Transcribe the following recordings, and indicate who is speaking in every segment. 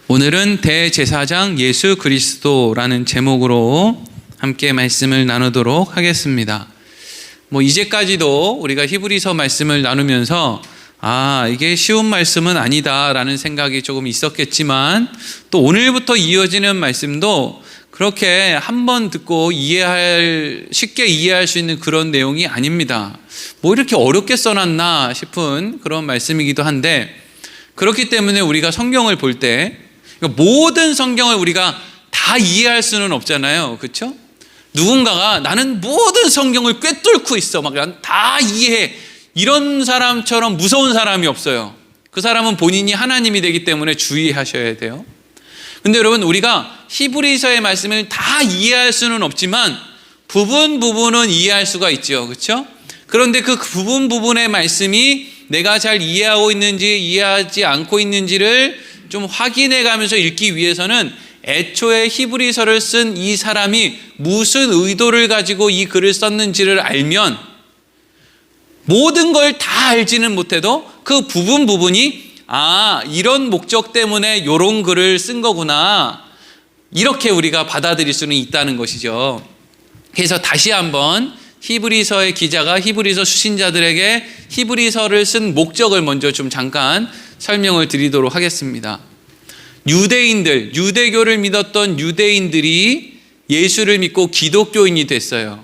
Speaker 1: 오늘은 대제사장 예수 그리스도라는 제목으로 함께 말씀을 나누도록 하겠습니다. 이제까지도 우리가 히브리서 말씀을 나누면서 이게 쉬운 말씀은 아니다라는 생각이 조금 있었겠지만, 또 오늘부터 이어지는 말씀도 그렇게 한번 듣고 쉽게 이해할 수 있는 그런 내용이 아닙니다. 이렇게 어렵게 써놨나 싶은 그런 말씀이기도 한데, 그렇기 때문에 우리가 성경을 볼 때 모든 성경을 우리가 다 이해할 수는 없잖아요. 그렇죠? 누군가가 나는 모든 성경을 꿰뚫고 있어, 난 다 이해해, 이런 사람처럼 무서운 사람이 없어요. 그 사람은 본인이 하나님이 되기 때문에 주의하셔야 돼요. 근데 여러분, 우리가 히브리서의 말씀을 다 이해할 수는 없지만 부분은 이해할 수가 있죠. 그렇죠? 그런데 그 부분의 말씀이 내가 잘 이해하고 있는지 이해하지 않고 있는지를 좀 확인해 가면서 읽기 위해서는 애초에 히브리서를 쓴 이 사람이 무슨 의도를 가지고 이 글을 썼는지를 알면, 모든 걸 다 알지는 못해도 그 부분이 이런 목적 때문에 이런 글을 쓴 거구나, 이렇게 우리가 받아들일 수는 있다는 것이죠. 그래서 다시 한번 히브리서의 기자가 히브리서 수신자들에게 히브리서를 쓴 목적을 먼저 좀 잠깐 설명을 드리도록 하겠습니다. 유대교를 믿었던 유대인들이 예수를 믿고 기독교인이 됐어요.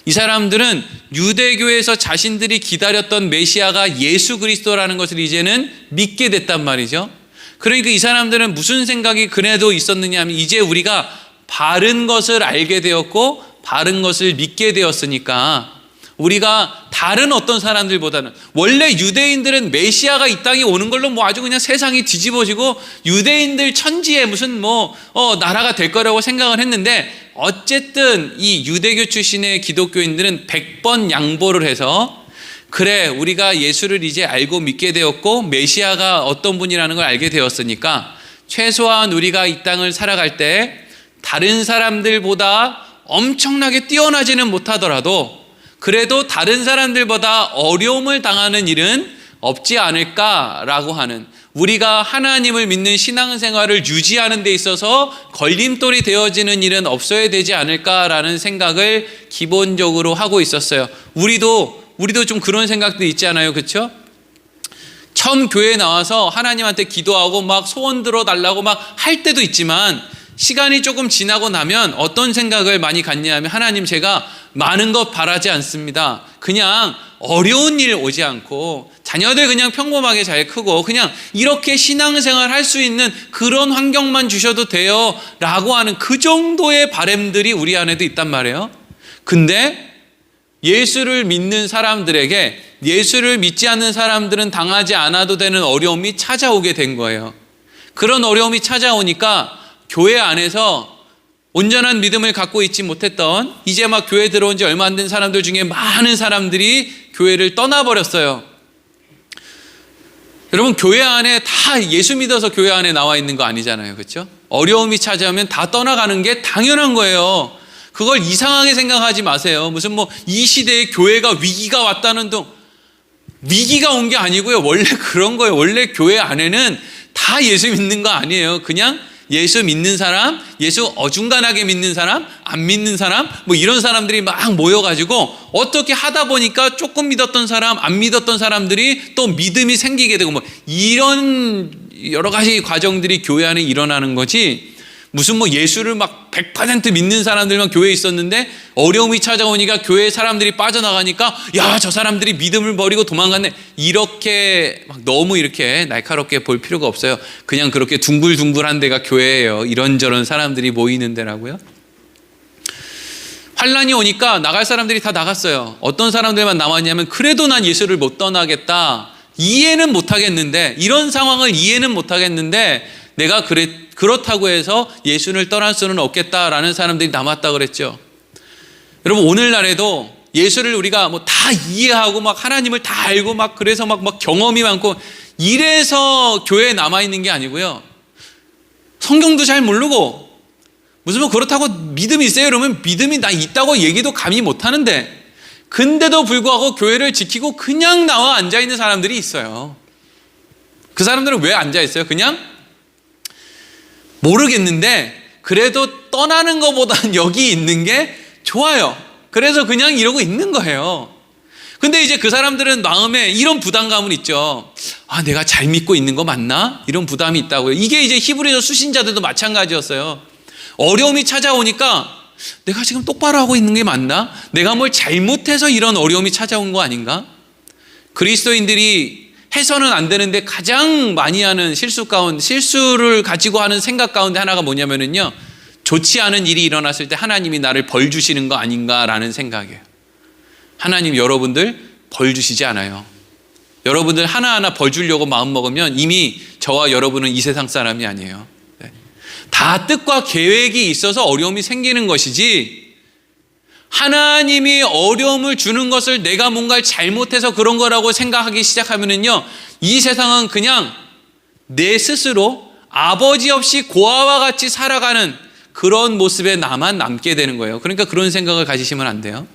Speaker 1: 이 사람들은 유대교에서 자신들이 기다렸던 메시아가 예수 그리스도라는 것을 이제는 믿게 됐단 말이죠. 그러니까 이 사람들은 무슨 생각이 그래도 있었느냐 하면, 이제 우리가 바른 것을 알게 되었고 바른 것을 믿게 되었으니까 우리가 다른 어떤 사람들보다는, 원래 유대인들은 메시아가 이 땅에 오는 걸로 아주 그냥 세상이 뒤집어지고 유대인들 천지에 무슨 나라가 될 거라고 생각을 했는데, 어쨌든 이 유대교 출신의 기독교인들은 100번 양보를 해서, 그래, 우리가 예수를 이제 알고 믿게 되었고 메시아가 어떤 분이라는 걸 알게 되었으니까 최소한 우리가 이 땅을 살아갈 때 다른 사람들보다 엄청나게 뛰어나지는 못하더라도 그래도 다른 사람들보다 어려움을 당하는 일은 없지 않을까라고 하는, 우리가 하나님을 믿는 신앙생활을 유지하는 데 있어서 걸림돌이 되어지는 일은 없어야 되지 않을까라는 생각을 기본적으로 하고 있었어요. 우리도 좀 그런 생각도 있잖아요. 그렇죠? 처음 교회에 나와서 하나님한테 기도하고 소원 들어달라고 할 때도 있지만, 시간이 조금 지나고 나면 어떤 생각을 많이 갖냐 하면, 하나님, 제가 많은 것 바라지 않습니다. 그냥 어려운 일 오지 않고 자녀들 그냥 평범하게 잘 크고 그냥 이렇게 신앙생활 할 수 있는 그런 환경만 주셔도 돼요 라고 하는 그 정도의 바람들이 우리 안에도 있단 말이에요. 근데 예수를 믿는 사람들에게, 예수를 믿지 않는 사람들은 당하지 않아도 되는 어려움이 찾아오게 된 거예요. 그런 어려움이 찾아오니까 교회 안에서 온전한 믿음을 갖고 있지 못했던, 이제 교회 들어온 지 얼마 안 된 사람들 중에 많은 사람들이 교회를 떠나버렸어요. 여러분, 교회 안에 다 예수 믿어서 교회 안에 나와 있는 거 아니잖아요. 그렇죠? 어려움이 찾아오면 다 떠나가는 게 당연한 거예요. 그걸 이상하게 생각하지 마세요. 무슨 이 시대에 교회가 위기가 왔다는 둥, 위기가 온 게 아니고요. 원래 그런 거예요. 원래 교회 안에는 다 예수 믿는 거 아니에요. 그냥 예수 믿는 사람, 예수 어중간하게 믿는 사람, 안 믿는 사람, 이런 사람들이 모여가지고 어떻게 하다 보니까 조금 믿었던 사람, 안 믿었던 사람들이 또 믿음이 생기게 되고 이런 여러 가지 과정들이 교회 안에 일어나는 거지, 무슨 예수를 100% 믿는 사람들만 교회에 있었는데 어려움이 찾아오니까 교회 사람들이 빠져나가니까 저 사람들이 믿음을 버리고 도망갔네, 이렇게 너무 이렇게 날카롭게 볼 필요가 없어요. 그냥 그렇게 둥글둥글한 데가 교회예요. 이런저런 사람들이 모이는 데라고요. 환란이 오니까 나갈 사람들이 다 나갔어요. 어떤 사람들만 남았냐면, 그래도 난 예수를 못 떠나겠다, 이해는 못하겠는데, 이런 상황을 이해는 못하겠는데 내가 그렇다고 해서 예수를 떠날 수는 없겠다라는 사람들이 남았다 그랬죠. 여러분, 오늘날에도 예수를 우리가 다 이해하고 하나님을 다 알고 그래서 경험이 많고 이래서 교회에 남아있는 게 아니고요. 성경도 잘 모르고 무슨 그렇다고 믿음이 있어요? 그러면 믿음이 나 있다고 얘기도 감히 못하는데, 근데도 불구하고 교회를 지키고 그냥 나와 앉아있는 사람들이 있어요. 그 사람들은 왜 앉아있어요? 그냥 모르겠는데 그래도 떠나는 것보단 여기 있는 게 좋아요. 그래서 그냥 이러고 있는 거예요. 근데 이제 그 사람들은 마음에 이런 부담감은 있죠. 아, 내가 잘 믿고 있는 거 맞나? 이런 부담이 있다고요. 이게 이제 히브리서 수신자들도 마찬가지였어요. 어려움이 찾아오니까 내가 지금 똑바로 하고 있는 게 맞나? 내가 뭘 잘못해서 이런 어려움이 찾아온 거 아닌가? 그리스도인들이 해서는 안 되는데 가장 많이 하는 실수를 가지고 하는 생각 가운데 하나가 뭐냐면요, 좋지 않은 일이 일어났을 때 하나님이 나를 벌 주시는 거 아닌가라는 생각이에요. 하나님 여러분들 벌 주시지 않아요. 여러분들 하나하나 벌 주려고 마음 먹으면 이미 저와 여러분은 이 세상 사람이 아니에요. 다 뜻과 계획이 있어서 어려움이 생기는 것이지, 하나님이 어려움을 주는 것을 내가 뭔가를 잘못해서 그런 거라고 생각하기 시작하면은요, 이 세상은 그냥 내 스스로 아버지 없이 고아와 같이 살아가는 그런 모습에 나만 남게 되는 거예요. 그러니까 그런 생각을 가지시면 안 돼요.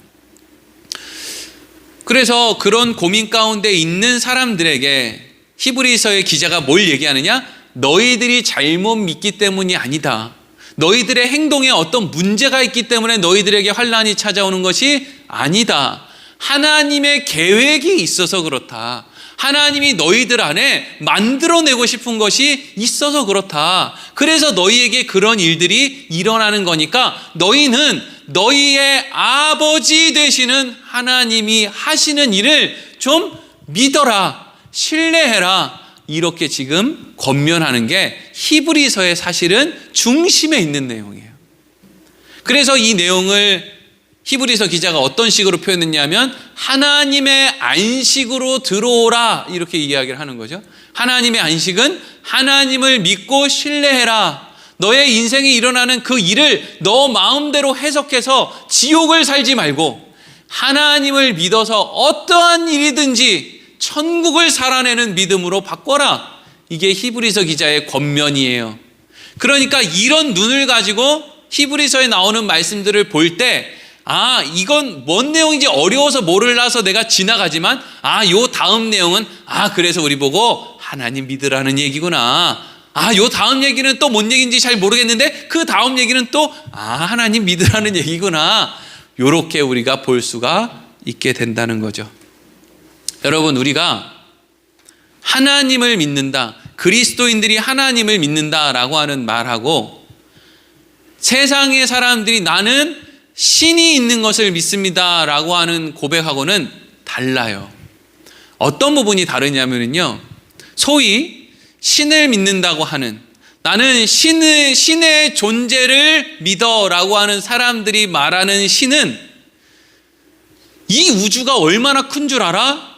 Speaker 1: 그래서 그런 고민 가운데 있는 사람들에게 히브리서의 기자가 뭘 얘기하느냐? 너희들이 잘못 믿기 때문이 아니다. 너희들의 행동에 어떤 문제가 있기 때문에 너희들에게 환난이 찾아오는 것이 아니다. 하나님의 계획이 있어서 그렇다. 하나님이 너희들 안에 만들어내고 싶은 것이 있어서 그렇다. 그래서 너희에게 그런 일들이 일어나는 거니까 너희는 너희의 아버지 되시는 하나님이 하시는 일을 좀 믿어라, 신뢰해라, 이렇게 지금 권면하는 게 히브리서의 사실은 중심에 있는 내용이에요. 그래서 이 내용을 히브리서 기자가 어떤 식으로 표현했냐면 하나님의 안식으로 들어오라, 이렇게 이야기를 하는 거죠. 하나님의 안식은 하나님을 믿고 신뢰해라. 너의 인생에 일어나는 그 일을 너 마음대로 해석해서 지옥을 살지 말고 하나님을 믿어서 어떠한 일이든지 천국을 살아내는 믿음으로 바꿔라. 이게 히브리서 기자의 권면이에요. 그러니까 이런 눈을 가지고 히브리서에 나오는 말씀들을 볼 때, 아, 이건 뭔 내용인지 어려워서 몰라서 내가 지나가지만, 아, 요 다음 내용은, 아, 그래서 우리 보고 하나님 믿으라는 얘기구나. 아, 요 다음 얘기는 또 뭔 얘기인지 잘 모르겠는데 그 다음 얘기는 또, 아, 하나님 믿으라는 얘기구나. 요렇게 우리가 볼 수가 있게 된다는 거죠. 여러분, 우리가 하나님을 믿는다, 그리스도인들이 하나님을 믿는다라고 하는 말하고 세상의 사람들이 나는 신이 있는 것을 믿습니다라고 하는 고백하고는 달라요. 어떤 부분이 다르냐면요, 소위 신을 믿는다고 하는, 나는 신의 존재를 믿어라고 하는 사람들이 말하는 신은 이 우주가 얼마나 큰 줄 알아?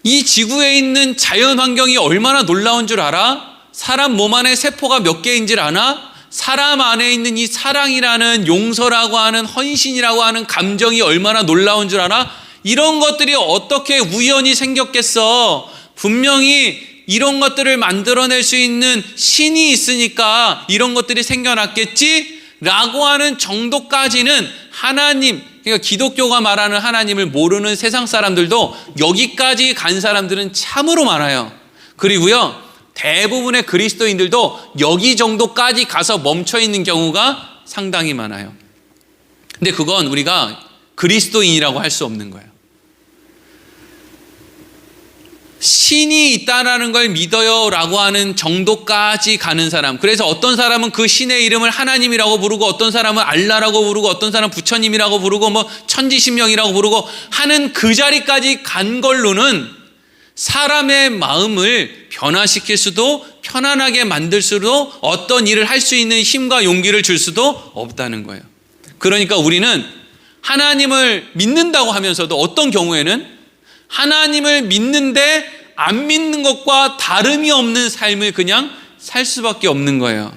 Speaker 1: 이 지구에 있는 자연 환경이 얼마나 놀라운 줄 알아? 사람 몸 안에 세포가 몇 개인 줄 아나? 사람 안에 있는 이 사랑이라는, 용서라고 하는, 헌신이라고 하는 감정이 얼마나 놀라운 줄 알아? 이런 것들이 어떻게 우연히 생겼겠어? 분명히 이런 것들을 만들어낼 수 있는 신이 있으니까 이런 것들이 생겨났겠지? 라고 하는 정도까지는 하나님, 그러니까 기독교가 말하는 하나님을 모르는 세상 사람들도 여기까지 간 사람들은 참으로 많아요. 그리고요, 대부분의 그리스도인들도 여기 정도까지 가서 멈춰 있는 경우가 상당히 많아요. 근데 그건 우리가 그리스도인이라고 할 수 없는 거예요. 신이 있다라는 걸 믿어요 라고 하는 정도까지 가는 사람, 그래서 어떤 사람은 그 신의 이름을 하나님이라고 부르고, 어떤 사람은 알라라고 부르고, 어떤 사람은 부처님이라고 부르고, 뭐 천지신명이라고 부르고 하는 그 자리까지 간 걸로는 사람의 마음을 변화시킬 수도, 편안하게 만들 수도, 어떤 일을 할 수 있는 힘과 용기를 줄 수도 없다는 거예요. 그러니까 우리는 하나님을 믿는다고 하면서도 어떤 경우에는 하나님을 믿는데 안 믿는 것과 다름이 없는 삶을 그냥 살 수밖에 없는 거예요.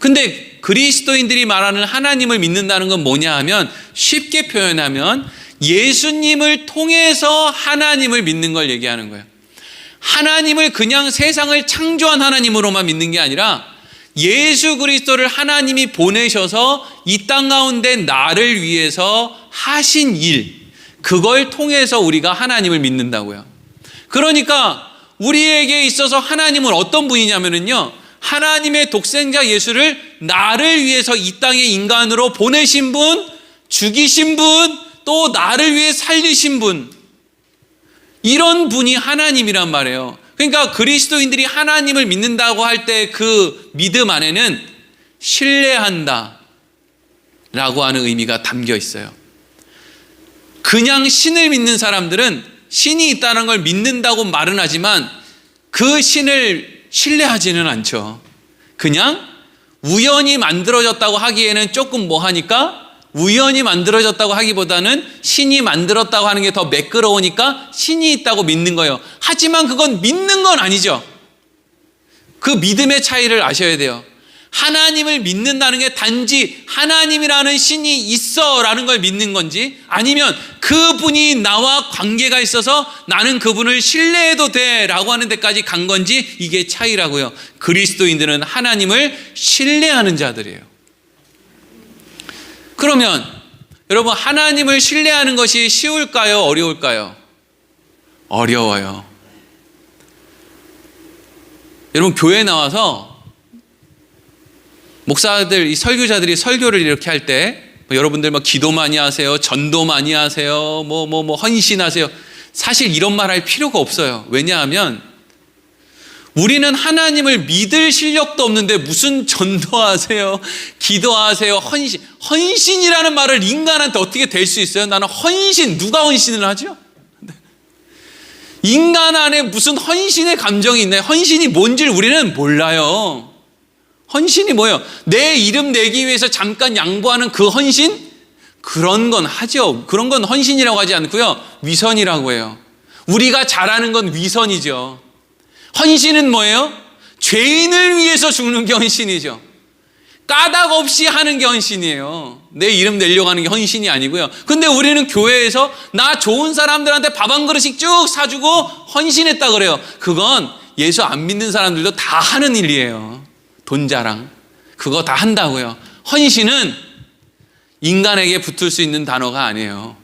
Speaker 1: 근데 그리스도인들이 말하는 하나님을 믿는다는 건 뭐냐 하면, 쉽게 표현하면 예수님을 통해서 하나님을 믿는 걸 얘기하는 거예요. 하나님을 그냥 세상을 창조한 하나님으로만 믿는 게 아니라 예수 그리스도를 하나님이 보내셔서 이 땅 가운데 나를 위해서 하신 일, 그걸 통해서 우리가 하나님을 믿는다고요. 그러니까 우리에게 있어서 하나님은 어떤 분이냐면요, 하나님의 독생자 예수를 나를 위해서 이 땅에 인간으로 보내신 분, 죽이신 분, 또 나를 위해 살리신 분, 이런 분이 하나님이란 말이에요. 그러니까 그리스도인들이 하나님을 믿는다고 할 때 그 믿음 안에는 신뢰한다 라고 하는 의미가 담겨 있어요. 그냥 신을 믿는 사람들은 신이 있다는 걸 믿는다고 말은 하지만 그 신을 신뢰하지는 않죠. 그냥 우연히 만들어졌다고 하기에는 조금 뭐하니까, 우연히 만들어졌다고 하기보다는 신이 만들었다고 하는 게 더 매끄러우니까 신이 있다고 믿는 거예요. 하지만 그건 믿는 건 아니죠. 그 믿음의 차이를 아셔야 돼요. 하나님을 믿는다는 게 단지 하나님이라는 신이 있어라는 걸 믿는 건지, 아니면 그분이 나와 관계가 있어서 나는 그분을 신뢰해도 돼라고 하는 데까지 간 건지, 이게 차이라고요. 그리스도인들은 하나님을 신뢰하는 자들이에요. 그러면 여러분, 하나님을 신뢰하는 것이 쉬울까요? 어려울까요? 어려워요. 여러분, 교회 나와서 목사들, 이 설교자들이 설교를 이렇게 할 때 여러분들 막 기도 많이 하세요, 전도 많이 하세요, 헌신하세요. 사실 이런 말 할 필요가 없어요. 왜냐하면 우리는 하나님을 믿을 실력도 없는데 무슨 전도하세요, 기도하세요, 헌신이라는 말을 인간한테 어떻게 될 수 있어요? 나는 헌신, 누가 헌신을 하죠? 인간 안에 무슨 헌신의 감정이 있나요? 헌신이 뭔지를 우리는 몰라요. 헌신이 뭐예요? 내 이름 내기 위해서 잠깐 양보하는 그 헌신? 그런 건 하죠. 그런 건 헌신이라고 하지 않고요, 위선이라고 해요. 우리가 잘하는 건 위선이죠. 헌신은 뭐예요? 죄인을 위해서 죽는 게 헌신이죠. 까닭 없이 하는 게 헌신이에요. 내 이름 내려고 하는 게 헌신이 아니고요. 근데 우리는 교회에서 나 좋은 사람들한테 밥 한 그릇씩 쭉 사주고 헌신했다 그래요. 그건 예수 안 믿는 사람들도 다 하는 일이에요. 돈 자랑, 그거 다 한다고요. 헌신은 인간에게 붙을 수 있는 단어가 아니에요.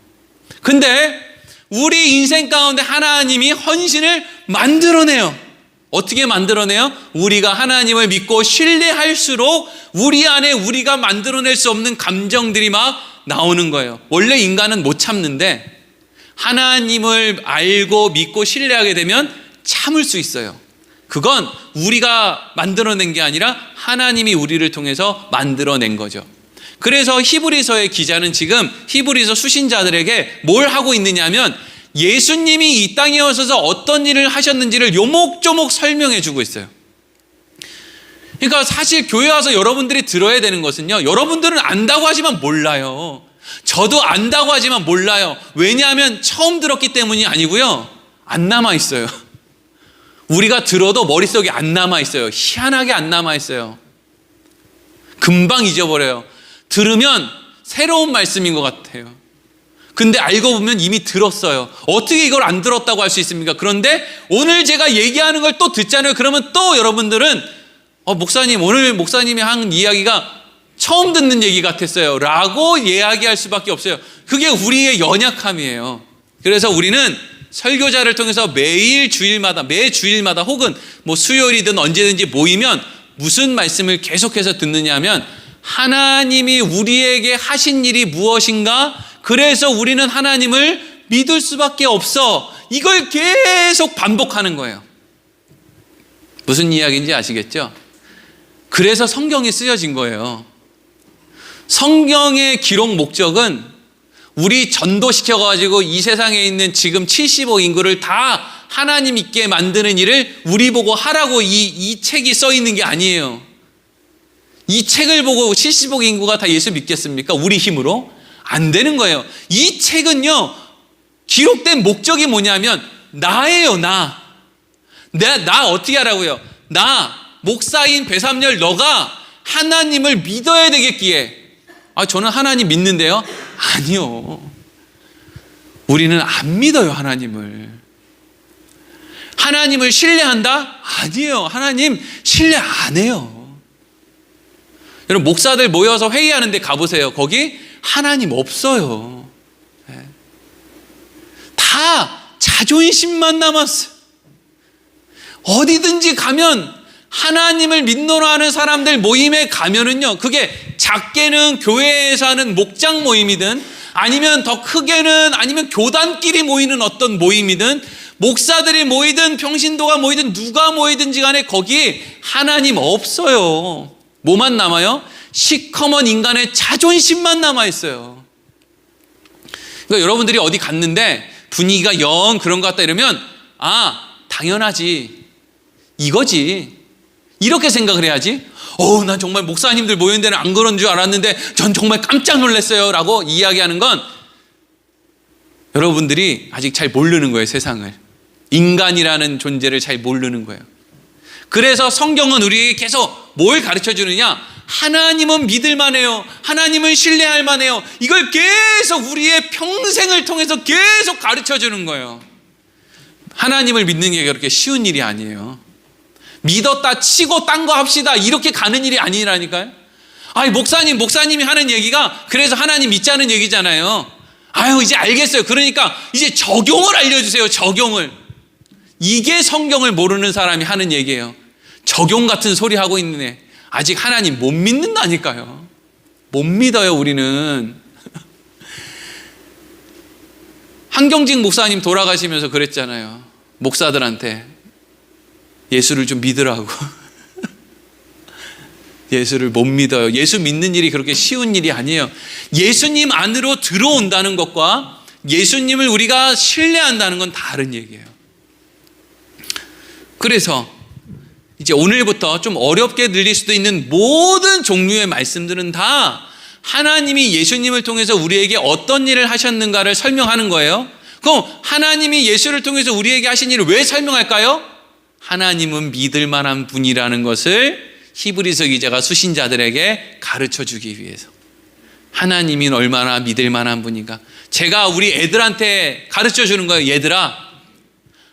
Speaker 1: 근데 우리 인생 가운데 하나님이 헌신을 만들어내요. 어떻게 만들어내요? 우리가 하나님을 믿고 신뢰할수록 우리 안에 우리가 만들어낼 수 없는 감정들이 막 나오는 거예요. 원래 인간은 못 참는데 하나님을 알고 믿고 신뢰하게 되면 참을 수 있어요. 그건 우리가 만들어낸 게 아니라 하나님이 우리를 통해서 만들어낸 거죠. 그래서 히브리서의 기자는 지금 히브리서 수신자들에게 뭘 하고 있느냐 하면, 예수님이 이 땅에 오셔서 어떤 일을 하셨는지를 요목조목 설명해 주고 있어요. 그러니까 사실 교회 와서 여러분들이 들어야 되는 것은요, 여러분들은 안다고 하지만 몰라요. 저도 안다고 하지만 몰라요. 왜냐하면 처음 들었기 때문이 아니고요, 안 남아 있어요. 우리가 들어도 머릿속에 안 남아 있어요. 희한하게 안 남아 있어요. 금방 잊어버려요. 들으면 새로운 말씀인 것 같아요. 근데 알고 보면 이미 들었어요. 어떻게 이걸 안 들었다고 할 수 있습니까? 그런데 오늘 제가 얘기하는 걸 또 듣잖아요. 그러면 또 여러분들은 목사님, 오늘 목사님이 한 이야기가 처음 듣는 얘기 같았어요 라고 이야기할 수밖에 없어요. 그게 우리의 연약함이에요. 그래서 우리는 설교자를 통해서 매 주일마다 혹은 수요일이든 언제든지 모이면 무슨 말씀을 계속해서 듣느냐 하면, 하나님이 우리에게 하신 일이 무엇인가, 그래서 우리는 하나님을 믿을 수밖에 없어, 이걸 계속 반복하는 거예요. 무슨 이야기인지 아시겠죠? 그래서 성경이 쓰여진 거예요. 성경의 기록 목적은 우리 전도시켜가지고 이 세상에 있는 지금 70억 인구를 다 하나님 있게 만드는 일을 우리 보고 하라고 이 책이 써 있는 게 아니에요. 이 책을 보고 70억 인구가 다 예수 믿겠습니까? 우리 힘으로? 안 되는 거예요. 이 책은요, 기록된 목적이 뭐냐면 나예요. 나 어떻게 하라고요? 나 목사인 배삼열, 너가 하나님을 믿어야 되겠기에. 저는 하나님 믿는데요. 아니요. 우리는 안 믿어요, 하나님을. 하나님을 신뢰한다? 아니에요. 하나님 신뢰 안 해요. 여러분, 목사들 모여서 회의하는 데 가보세요. 거기 하나님 없어요. 다 자존심만 남았어요. 어디든지 가면 하나님을 믿노라 하는 사람들 모임에 가면은요, 그게 작게는 교회에서 하는 목장 모임이든 아니면 더 크게는 아니면 교단끼리 모이는 어떤 모임이든 목사들이 모이든 평신도가 모이든 누가 모이든지 간에 거기 하나님 없어요. 뭐만 남아요? 시커먼 인간의 자존심만 남아있어요. 그러니까 여러분들이 어디 갔는데 분위기가 영 그런 것 같다 이러면 당연하지, 이거지, 이렇게 생각을 해야지. 난 정말 목사님들 모이는 데는 안 그런 줄 알았는데 전 정말 깜짝 놀랐어요 라고 이야기하는 건 여러분들이 아직 잘 모르는 거예요. 세상을, 인간이라는 존재를 잘 모르는 거예요. 그래서 성경은 우리에게 계속 뭘 가르쳐 주느냐? 하나님은 믿을 만해요. 하나님은 신뢰할 만해요. 이걸 계속 우리의 평생을 통해서 계속 가르쳐 주는 거예요. 하나님을 믿는 게 그렇게 쉬운 일이 아니에요. 믿었다 치고 딴 거 합시다 이렇게 가는 일이 아니라니까요. 목사님이 하는 얘기가 그래서 하나님 믿자는 얘기잖아요. 이제 알겠어요. 그러니까 이제 적용을 알려주세요. 적용을. 이게 성경을 모르는 사람이 하는 얘기예요. 적용 같은 소리 하고 있는 애 아직 하나님 못 믿는다니까요. 못 믿어요. 우리는. 한경직 목사님 돌아가시면서 그랬잖아요. 목사들한테 예수를 좀 믿으라고. 예수를 못 믿어요. 예수 믿는 일이 그렇게 쉬운 일이 아니에요. 예수님 안으로 들어온다는 것과 예수님을 우리가 신뢰한다는 건 다른 얘기예요. 그래서 이제 오늘부터 좀 어렵게 들릴 수도 있는 모든 종류의 말씀들은 다 하나님이 예수님을 통해서 우리에게 어떤 일을 하셨는가를 설명하는 거예요. 그럼 하나님이 예수를 통해서 우리에게 하신 일을 왜 설명할까요? 하나님은 믿을 만한 분이라는 것을 히브리서 기자가 수신자들에게 가르쳐 주기 위해서. 하나님이 얼마나 믿을 만한 분인가. 제가 우리 애들한테 가르쳐 주는 거예요. 얘들아,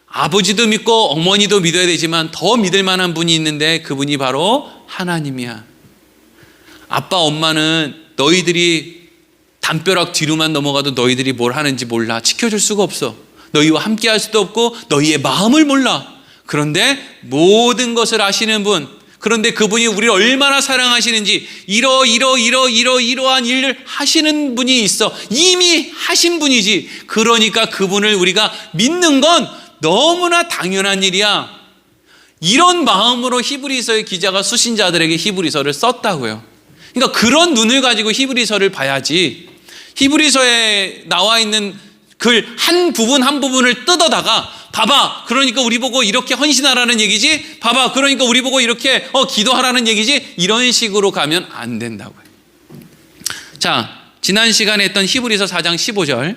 Speaker 1: 아버지도 믿고 어머니도 믿어야 되지만 더 믿을 만한 분이 있는데 그분이 바로 하나님이야. 아빠 엄마는 너희들이 담벼락 뒤로만 넘어가도 너희들이 뭘 하는지 몰라. 지켜줄 수가 없어. 너희와 함께 할 수도 없고 너희의 마음을 몰라. 그런데 모든 것을 아시는 분, 그런데 그분이 우리를 얼마나 사랑하시는지 이러한 일을 하시는 분이 있어. 이미 하신 분이지. 그러니까 그분을 우리가 믿는 건 너무나 당연한 일이야. 이런 마음으로 히브리서의 기자가 수신자들에게 히브리서를 썼다고요. 그러니까 그런 눈을 가지고 히브리서를 봐야지. 히브리서에 나와 있는 글 한 부분을 뜯어다가 봐봐, 그러니까 우리 보고 이렇게 헌신하라는 얘기지. 봐봐, 그러니까 우리 보고 이렇게 기도하라는 얘기지. 이런 식으로 가면 안 된다고요. 자, 지난 시간에 했던 히브리서 4장 15절.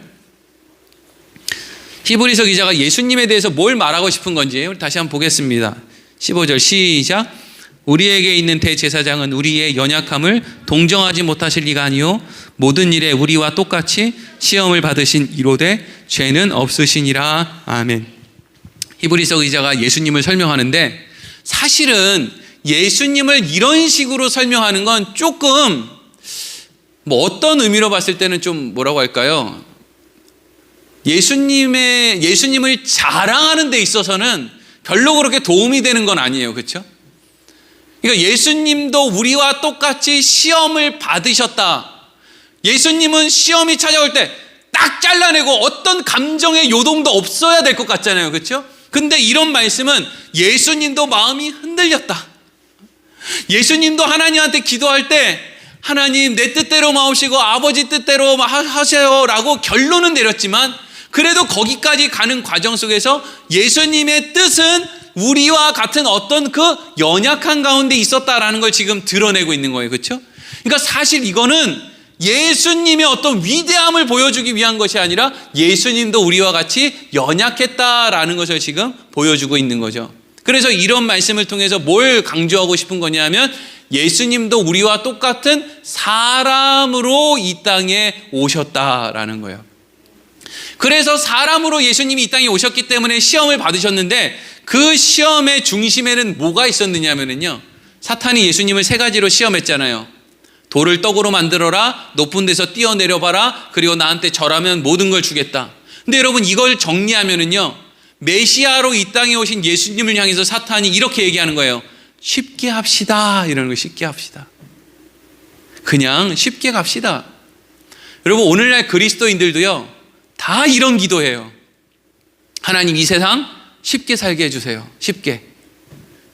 Speaker 1: 히브리서 기자가 예수님에 대해서 뭘 말하고 싶은 건지 우리 다시 한번 보겠습니다. 15절 시작. 우리에게 있는 대제사장은 우리의 연약함을 동정하지 못하실 리가 아니요 모든 일에 우리와 똑같이 시험을 받으신 이로되 죄는 없으시니라. 아멘. 히브리서 기자가 예수님을 설명하는데 사실은 예수님을 이런 식으로 설명하는 건 조금 어떤 의미로 봤을 때는 좀 뭐라고 할까요? 예수님을 자랑하는 데 있어서는 별로 그렇게 도움이 되는 건 아니에요. 그렇죠? 그러니까 예수님도 우리와 똑같이 시험을 받으셨다. 예수님은 시험이 찾아올 때 딱 잘라내고 어떤 감정의 요동도 없어야 될 것 같잖아요. 그렇죠? 근데 이런 말씀은 예수님도 마음이 흔들렸다. 예수님도 하나님한테 기도할 때 하나님 내 뜻대로 마옵시고 아버지 뜻대로 하세요 라고 결론은 내렸지만 그래도 거기까지 가는 과정 속에서 예수님의 뜻은 우리와 같은 어떤 그 연약한 가운데 있었다라는 걸 지금 드러내고 있는 거예요. 그렇죠? 그러니까 사실 이거는 예수님의 어떤 위대함을 보여주기 위한 것이 아니라 예수님도 우리와 같이 연약했다라는 것을 지금 보여주고 있는 거죠. 그래서 이런 말씀을 통해서 뭘 강조하고 싶은 거냐면 예수님도 우리와 똑같은 사람으로 이 땅에 오셨다라는 거예요. 그래서 사람으로 예수님이 이 땅에 오셨기 때문에 시험을 받으셨는데 그 시험의 중심에는 뭐가 있었느냐면요, 사탄이 예수님을 세 가지로 시험했잖아요. 돌을 떡으로 만들어라, 높은 데서 뛰어내려봐라, 그리고 나한테 절하면 모든 걸 주겠다. 근데 여러분 이걸 정리하면은요, 메시아로 이 땅에 오신 예수님을 향해서 사탄이 이렇게 얘기하는 거예요. 쉽게 합시다. 이러는 거 쉽게 합시다. 그냥 쉽게 갑시다. 여러분, 오늘날 그리스도인들도요, 다 이런 기도해요. 하나님, 이 세상 쉽게 살게 해주세요. 쉽게.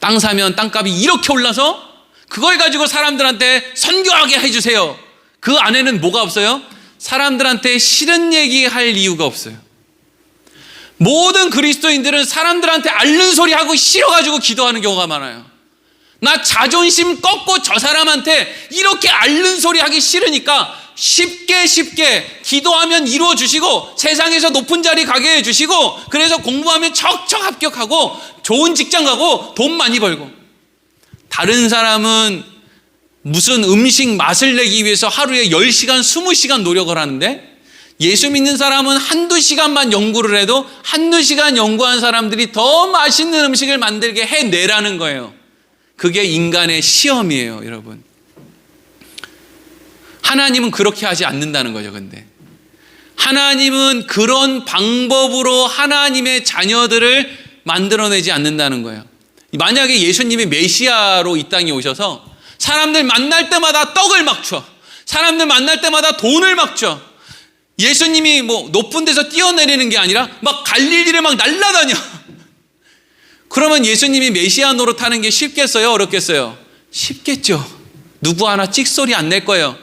Speaker 1: 땅 사면 땅값이 이렇게 올라서 그걸 가지고 사람들한테 선교하게 해주세요. 그 안에는 뭐가 없어요? 사람들한테 싫은 얘기할 이유가 없어요. 모든 그리스도인들은 사람들한테 앓는 소리 하고 싫어가지고 기도하는 경우가 많아요. 나 자존심 꺾고 저 사람한테 이렇게 앓는 소리 하기 싫으니까 쉽게 기도하면 이루어 주시고 세상에서 높은 자리 가게 해주시고 그래서 공부하면 척척 합격하고 좋은 직장 가고 돈 많이 벌고, 다른 사람은 무슨 음식 맛을 내기 위해서 하루에 10시간 20시간 노력을 하는데, 예수 믿는 사람은 한두 시간만 연구를 해도 한두 시간 연구한 사람들이 더 맛있는 음식을 만들게 해내라는 거예요. 그게 인간의 시험이에요, 여러분. 하나님은 그렇게 하지 않는다는 거죠. 근데 하나님은 그런 방법으로 하나님의 자녀들을 만들어내지 않는다는 거예요. 만약에 예수님이 메시아로 이 땅에 오셔서 사람들 만날 때마다 떡을 막 줘, 사람들 만날 때마다 돈을 막 줘, 예수님이 뭐 높은 데서 뛰어내리는 게 아니라 막 갈릴리를 막 날아다녀. 그러면 예수님이 메시아 노릇하는 게 쉽겠어요? 어렵겠어요? 쉽겠죠. 누구 하나 찍소리 안 낼 거예요.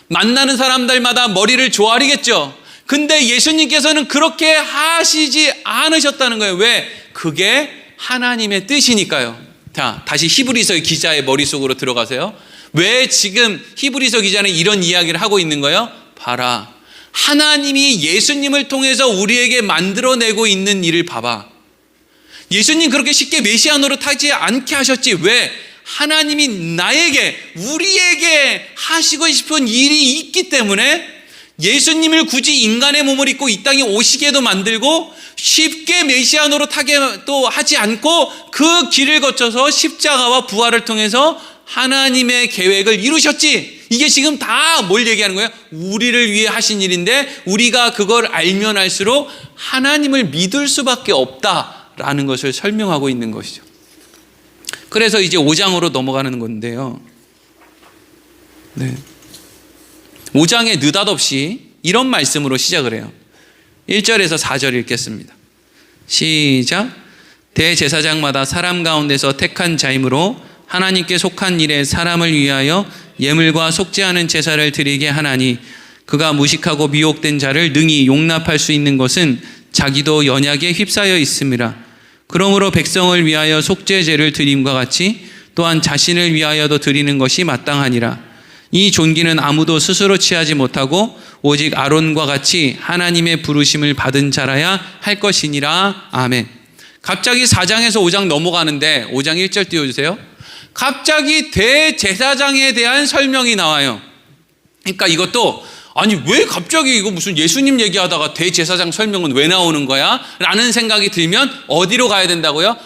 Speaker 1: 만나는 사람들마다 머리를 조아리겠죠. 근데 예수님께서는 그렇게 하시지 않으셨다는 거예요. 왜? 그게 하나님의 뜻이니까요. 자, 다시 히브리서 기자의 머릿속으로 들어가세요. 왜 지금 히브리서 기자는 이런 이야기를 하고 있는 거예요? 봐라, 하나님이 예수님을 통해서 우리에게 만들어내고 있는 일을 봐봐. 예수님 그렇게 쉽게 메시아 노릇하지 않게 하셨지. 왜? 하나님이 나에게, 우리에게 하시고 싶은 일이 있기 때문에 예수님을 굳이 인간의 몸을 입고 이 땅에 오시게도 만들고 쉽게 메시아 노릇하게 또 하지 않고 그 길을 거쳐서 십자가와 부활을 통해서 하나님의 계획을 이루셨지. 이게 지금 다 뭘 얘기하는 거예요? 우리를 위해 하신 일인데 우리가 그걸 알면 알수록 하나님을 믿을 수밖에 없다라는 것을 설명하고 있는 것이죠. 그래서 이제 5장으로 넘어가는 건데요. 네. 5장에 느닷없이 이런 말씀으로 시작을 해요. 1절에서 4절 읽겠습니다. 시작. 대제사장마다 사람 가운데서 택한 자이므로 하나님께 속한 일에 사람을 위하여 예물과 속죄하는 제사를 드리게 하나니, 그가 무식하고 미혹된 자를 능히 용납할 수 있는 것은 자기도 연약에 휩싸여 있음이라. 그러므로 백성을 위하여 속죄제를 드림과 같이 또한 자신을 위하여도 드리는 것이 마땅하니라. 이 존귀는 아무도 스스로 취하지 못하고 오직 아론과 같이 하나님의 부르심을 받은 자라야 할 것이니라. 아멘. 갑자기 4장에서 5장 넘어가는데 5장 1절 띄워주세요. 갑자기 대제사장에 대한 설명이 나와요. 그러니까 이것도, 아니 왜 갑자기 이거 무슨 예수님 얘기하다가 대제사장 설명은 왜 나오는 거야? 라는 생각이 들면 어디로 가야 된다고요?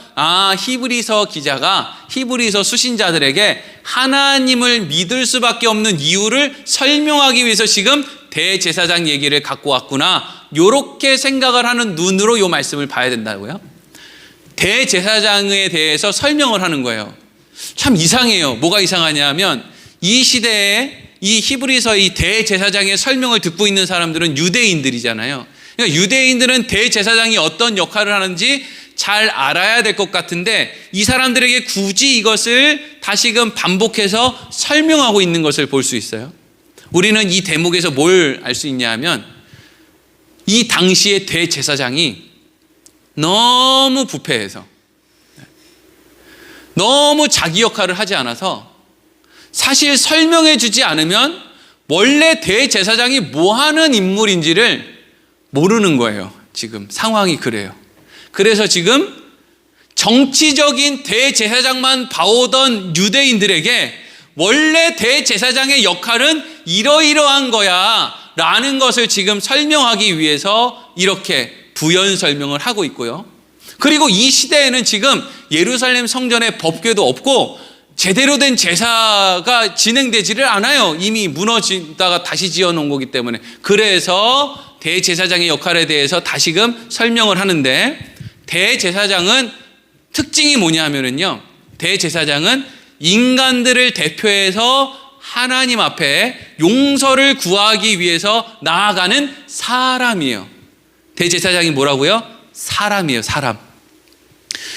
Speaker 1: 히브리서 기자가 히브리서 수신자들에게 하나님을 믿을 수밖에 없는 이유를 설명하기 위해서 지금 대제사장 얘기를 갖고 왔구나, 요렇게 생각을 하는 눈으로 이 말씀을 봐야 된다고요. 대제사장에 대해서 설명을 하는 거예요. 참 이상해요. 뭐가 이상하냐면 이 시대에 이 히브리서 이 대제사장의 설명을 듣고 있는 사람들은 유대인들이잖아요. 그러니까 유대인들은 대제사장이 어떤 역할을 하는지 잘 알아야 될 것 같은데 이 사람들에게 굳이 이것을 다시금 반복해서 설명하고 있는 것을 볼 수 있어요. 우리는 이 대목에서 뭘 알 수 있냐 하면 이 당시의 대제사장이 너무 부패해서 너무 자기 역할을 하지 않아서 사실 설명해 주지 않으면 원래 대제사장이 뭐 하는 인물인지를 모르는 거예요. 지금 상황이 그래요. 그래서 지금 정치적인 대제사장만 봐오던 유대인들에게 원래 대제사장의 역할은 이러이러한 거야 라는 것을 지금 설명하기 위해서 이렇게 부연 설명을 하고 있고요. 그리고 이 시대에는 지금 예루살렘 성전에 법궤도 없고 제대로 된 제사가 진행되지를 않아요. 이미 무너지다가 다시 지어놓은 거기 때문에. 그래서 대제사장의 역할에 대해서 다시금 설명을 하는데, 대제사장은 특징이 뭐냐 하면은요, 대제사장은 인간들을 대표해서 하나님 앞에 용서를 구하기 위해서 나아가는 사람이에요. 대제사장이 뭐라고요? 사람이에요, 사람.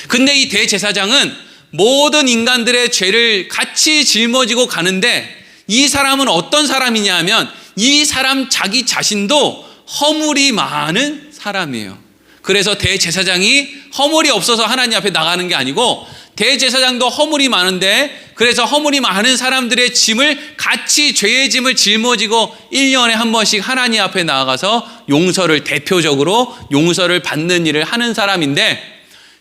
Speaker 1: 근데 이 대제사장은 모든 인간들의 죄를 같이 짊어지고 가는데 이 사람은 어떤 사람이냐 하면 이 사람 자기 자신도 허물이 많은 사람이에요. 그래서 대제사장이 허물이 없어서 하나님 앞에 나가는 게 아니고 대제사장도 허물이 많은데 그래서 허물이 많은 사람들의 짐을 같이 죄의 짐을 짊어지고 1년에 한 번씩 하나님 앞에 나아가서 용서를 대표적으로 용서를 받는 일을 하는 사람인데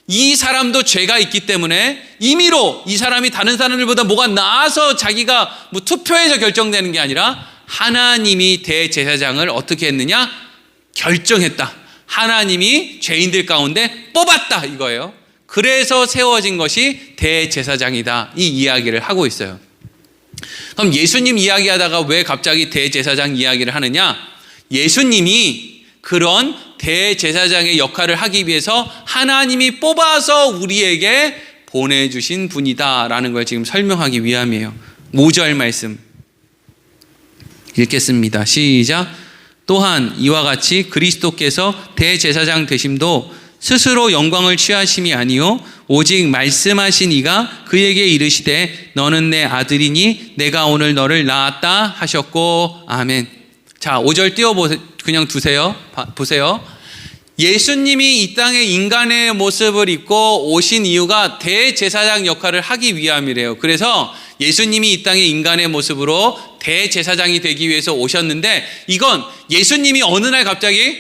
Speaker 1: 이 사람도 죄가 있기 때문에 임의로 이 사람이 다른 사람들보다 뭐가 나아서 자기가 뭐 투표해서 결정되는 게 아니라 하나님이 대제사장을 어떻게 했느냐? 결정했다. 하나님이 죄인들 가운데 뽑았다 이거예요. 그래서 세워진 것이 대제사장이다. 이 이야기를 하고 있어요. 그럼 예수님 이야기하다가 왜 갑자기 대제사장 이야기를 하느냐? 예수님이 그런 대제사장의 역할을 하기 위해서 하나님이 뽑아서 우리에게 보내주신 분이다라는 걸 지금 설명하기 위함이에요. 5절 말씀 읽겠습니다. 시작. 또한 이와 같이 그리스도께서 대제사장 되심도 스스로 영광을 취하심이 아니요 오직 말씀하신 이가 그에게 이르시되 너는 내 아들이니 내가 오늘 너를 낳았다 하셨고 아멘. 자, 5절 그냥 두세요. 보세요. 예수님이 이 땅에 인간의 모습을 입고 오신 이유가 대제사장 역할을 하기 위함이래요. 그래서 예수님이 이 땅에 인간의 모습으로 대제사장이 되기 위해서 오셨는데 이건 예수님이 어느 날 갑자기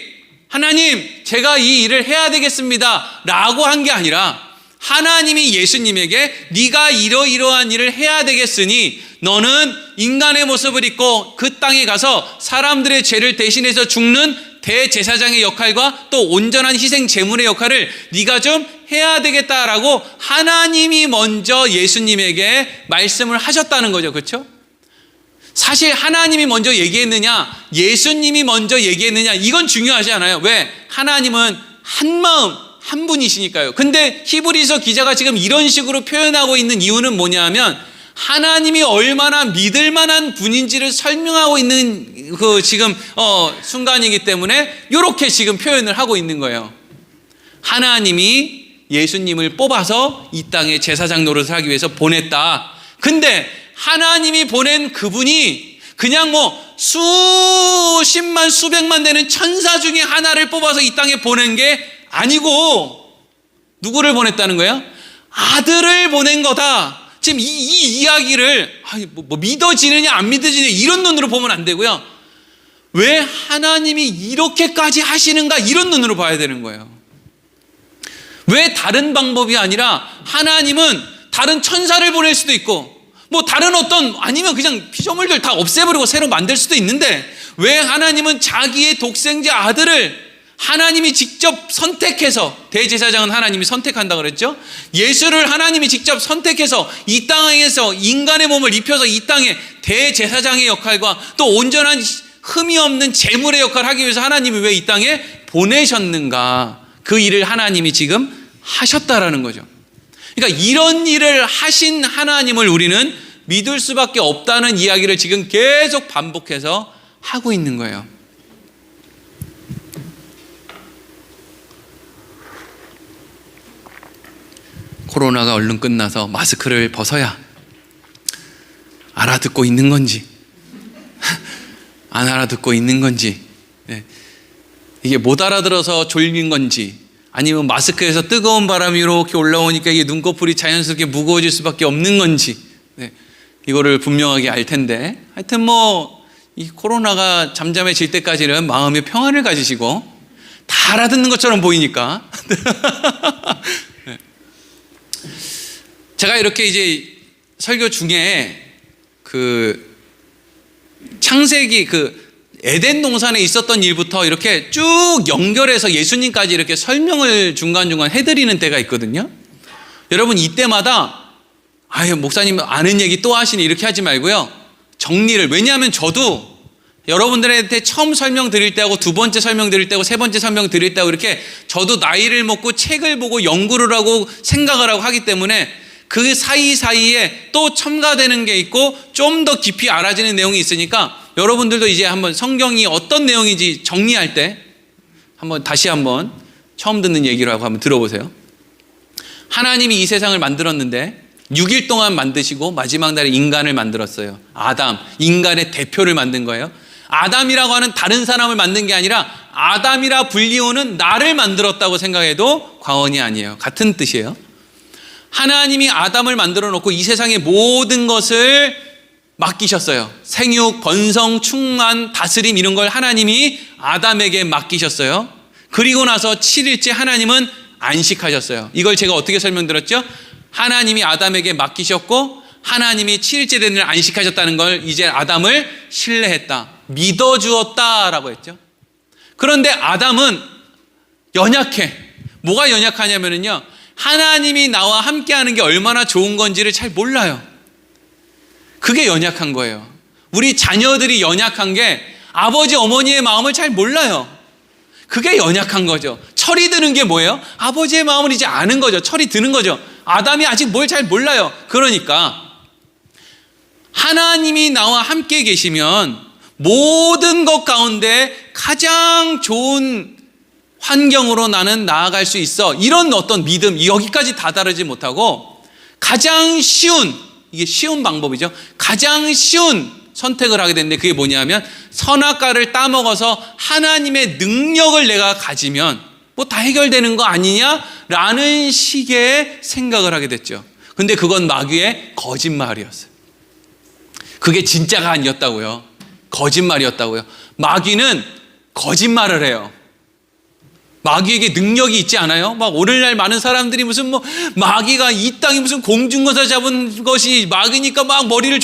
Speaker 1: 하나님 제가 이 일을 해야 되겠습니다 라고 한 게 아니라 하나님이 예수님에게 네가 이러이러한 일을 해야 되겠으니 너는 인간의 모습을 입고 그 땅에 가서 사람들의 죄를 대신해서 죽는 대제사장의 역할과 또 온전한 희생 제물의 역할을 네가 좀 해야 되겠다라고 하나님이 먼저 예수님에게 말씀을 하셨다는 거죠. 그렇죠? 사실 하나님이 먼저 얘기했느냐 예수님이 먼저 얘기했느냐 이건 중요하지 않아요. 왜? 하나님은 한 마음 한 분이시니까요. 근데 히브리서 기자가 지금 이런 식으로 표현하고 있는 이유는 뭐냐 하면 하나님이 얼마나 믿을 만한 분인지를 설명하고 있는 그 지금 순간이기 때문에 이렇게 지금 표현을 하고 있는 거예요. 하나님이 예수님을 뽑아서 이 땅에 제사장 노릇을 하기 위해서 보냈다. 근데 하나님이 보낸 그분이 그냥 뭐 수십만 수백만 되는 천사 중에 하나를 뽑아서 이 땅에 보낸 게 아니고 누구를 보냈다는 거예요? 아들을 보낸 거다. 지금 이 이야기를 뭐 믿어지느냐 안 믿어지느냐 이런 눈으로 보면 안 되고요. 왜 하나님이 이렇게까지 하시는가 이런 눈으로 봐야 되는 거예요. 왜 다른 방법이 아니라 하나님은 다른 천사를 보낼 수도 있고 뭐 다른 어떤 아니면 그냥 피조물들 다 없애버리고 새로 만들 수도 있는데 왜 하나님은 자기의 독생자 아들을 하나님이 직접 선택해서 대제사장은 하나님이 선택한다 그랬죠. 예수를 하나님이 직접 선택해서 이 땅에서 인간의 몸을 입혀서 이 땅에 대제사장의 역할과 또 온전한 흠이 없는 제물의 역할을 하기 위해서 하나님이 왜 이 땅에 보내셨는가 그 일을 하나님이 지금 하셨다라는 거죠. 그러니까 이런 일을 하신 하나님을 우리는 믿을 수밖에 없다는 이야기를 지금 계속 반복해서 하고 있는 거예요. 코로나가 얼른 끝나서 마스크를 벗어야 알아듣고 있는 건지 안 알아듣고 있는 건지 이게 못 알아들어서 졸린 건지 아니면 마스크에서 뜨거운 바람이 이렇게 올라오니까 이게 눈꺼풀이 자연스럽게 무거워질 수밖에 없는 건지 이거를 분명하게 알 텐데 하여튼 뭐 이 코로나가 잠잠해질 때까지는 마음의 평안을 가지시고 다 알아듣는 것처럼 보이니까 제가 이렇게 이제 설교 중에 그 창세기 그 에덴 동산에 있었던 일부터 이렇게 쭉 연결해서 예수님까지 이렇게 설명을 중간중간 해드리는 때가 있거든요. 여러분 이때마다 아유 목사님 아는 얘기 또 하시니 이렇게 하지 말고요. 정리를 왜냐하면 저도 여러분들한테 처음 설명 드릴 때하고 두 번째 설명 드릴 때하고 세 번째 설명 드릴 때하고 이렇게 저도 나이를 먹고 책을 보고 연구를 하고 생각을 하고 하기 때문에 그 사이사이에 또 첨가되는 게 있고 좀 더 깊이 알아지는 내용이 있으니까 여러분들도 이제 한번 성경이 어떤 내용인지 정리할 때 다시 한번 처음 듣는 얘기로 하고 한번 들어보세요. 하나님이 이 세상을 만들었는데 6일 동안 만드시고 마지막 날에 인간을 만들었어요. 아담, 인간의 대표를 만든 거예요. 아담이라고 하는 다른 사람을 만든 게 아니라 아담이라 불리우는 나를 만들었다고 생각해도 과언이 아니에요. 같은 뜻이에요. 하나님이 아담을 만들어 놓고 이 세상의 모든 것을 맡기셨어요. 생육, 번성, 충만, 다스림 이런 걸 하나님이 아담에게 맡기셨어요. 그리고 나서 7일째 하나님은 안식하셨어요. 이걸 제가 어떻게 설명드렸죠? 하나님이 아담에게 맡기셨고 하나님이 7일째 되는 날 안식하셨다는 걸 이제 아담을 신뢰했다, 믿어주었다라고 했죠. 그런데 아담은 연약해. 뭐가 연약하냐면요, 하나님이 나와 함께하는 게 얼마나 좋은 건지를 잘 몰라요. 그게 연약한 거예요. 우리 자녀들이 연약한 게 아버지 어머니의 마음을 잘 몰라요. 그게 연약한 거죠. 철이 드는 게 뭐예요? 아버지의 마음을 이제 아는 거죠. 철이 드는 거죠. 아담이 아직 뭘 잘 몰라요. 그러니까 하나님이 나와 함께 계시면 모든 것 가운데 가장 좋은 환경으로 나는 나아갈 수 있어. 이런 어떤 믿음, 여기까지 다다르지 못하고 가장 쉬운, 이게 쉬운 방법이죠. 가장 쉬운 선택을 하게 됐는데 그게 뭐냐면 선악과를 따먹어서 하나님의 능력을 내가 가지면 뭐 다 해결되는 거 아니냐라는 식의 생각을 하게 됐죠. 근데 그건 마귀의 거짓말이었어요. 그게 진짜가 아니었다고요. 거짓말이었다고요. 마귀는 거짓말을 해요. 마귀에게 능력이 있지 않아요? 막 오늘날 많은 사람들이 무슨 마귀가 이 땅에 무슨 공중권세 잡은 것이 마귀니까 막 머리를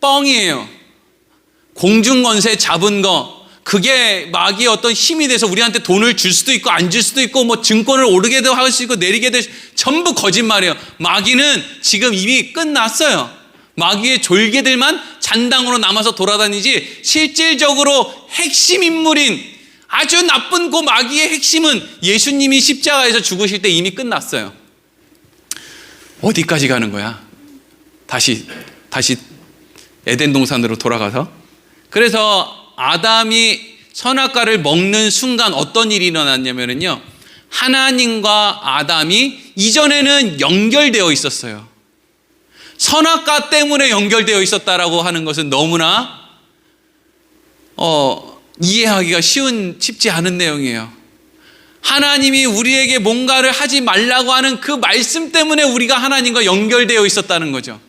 Speaker 1: 뻥이에요. 공중권세 잡은 거, 그게 마귀의 어떤 힘이 돼서 우리한테 돈을 줄 수도 있고 안 줄 수도 있고 뭐 증권을 오르게도 할 수 있고 내리게도 전부 거짓말이에요. 마귀는 지금 이미 끝났어요. 마귀의 졸개들만 잔당으로 남아서 돌아다니지 실질적으로 핵심 인물인 아주 나쁜 그 마귀의 핵심은 예수님이 십자가에서 죽으실 때 이미 끝났어요. 어디까지 가는 거야? 다시 에덴 동산으로 돌아가서. 그래서 아담이 선악과를 먹는 순간 어떤 일이 일어났냐면요, 하나님과 아담이 이전에는 연결되어 있었어요. 선악과 때문에 연결되어 있었다라고 하는 것은 너무나 이해하기가 쉽지 않은 내용이에요. 하나님이 우리에게 뭔가를 하지 말라고 하는 그 말씀 때문에 우리가 하나님과 연결되어 있었다는 거죠.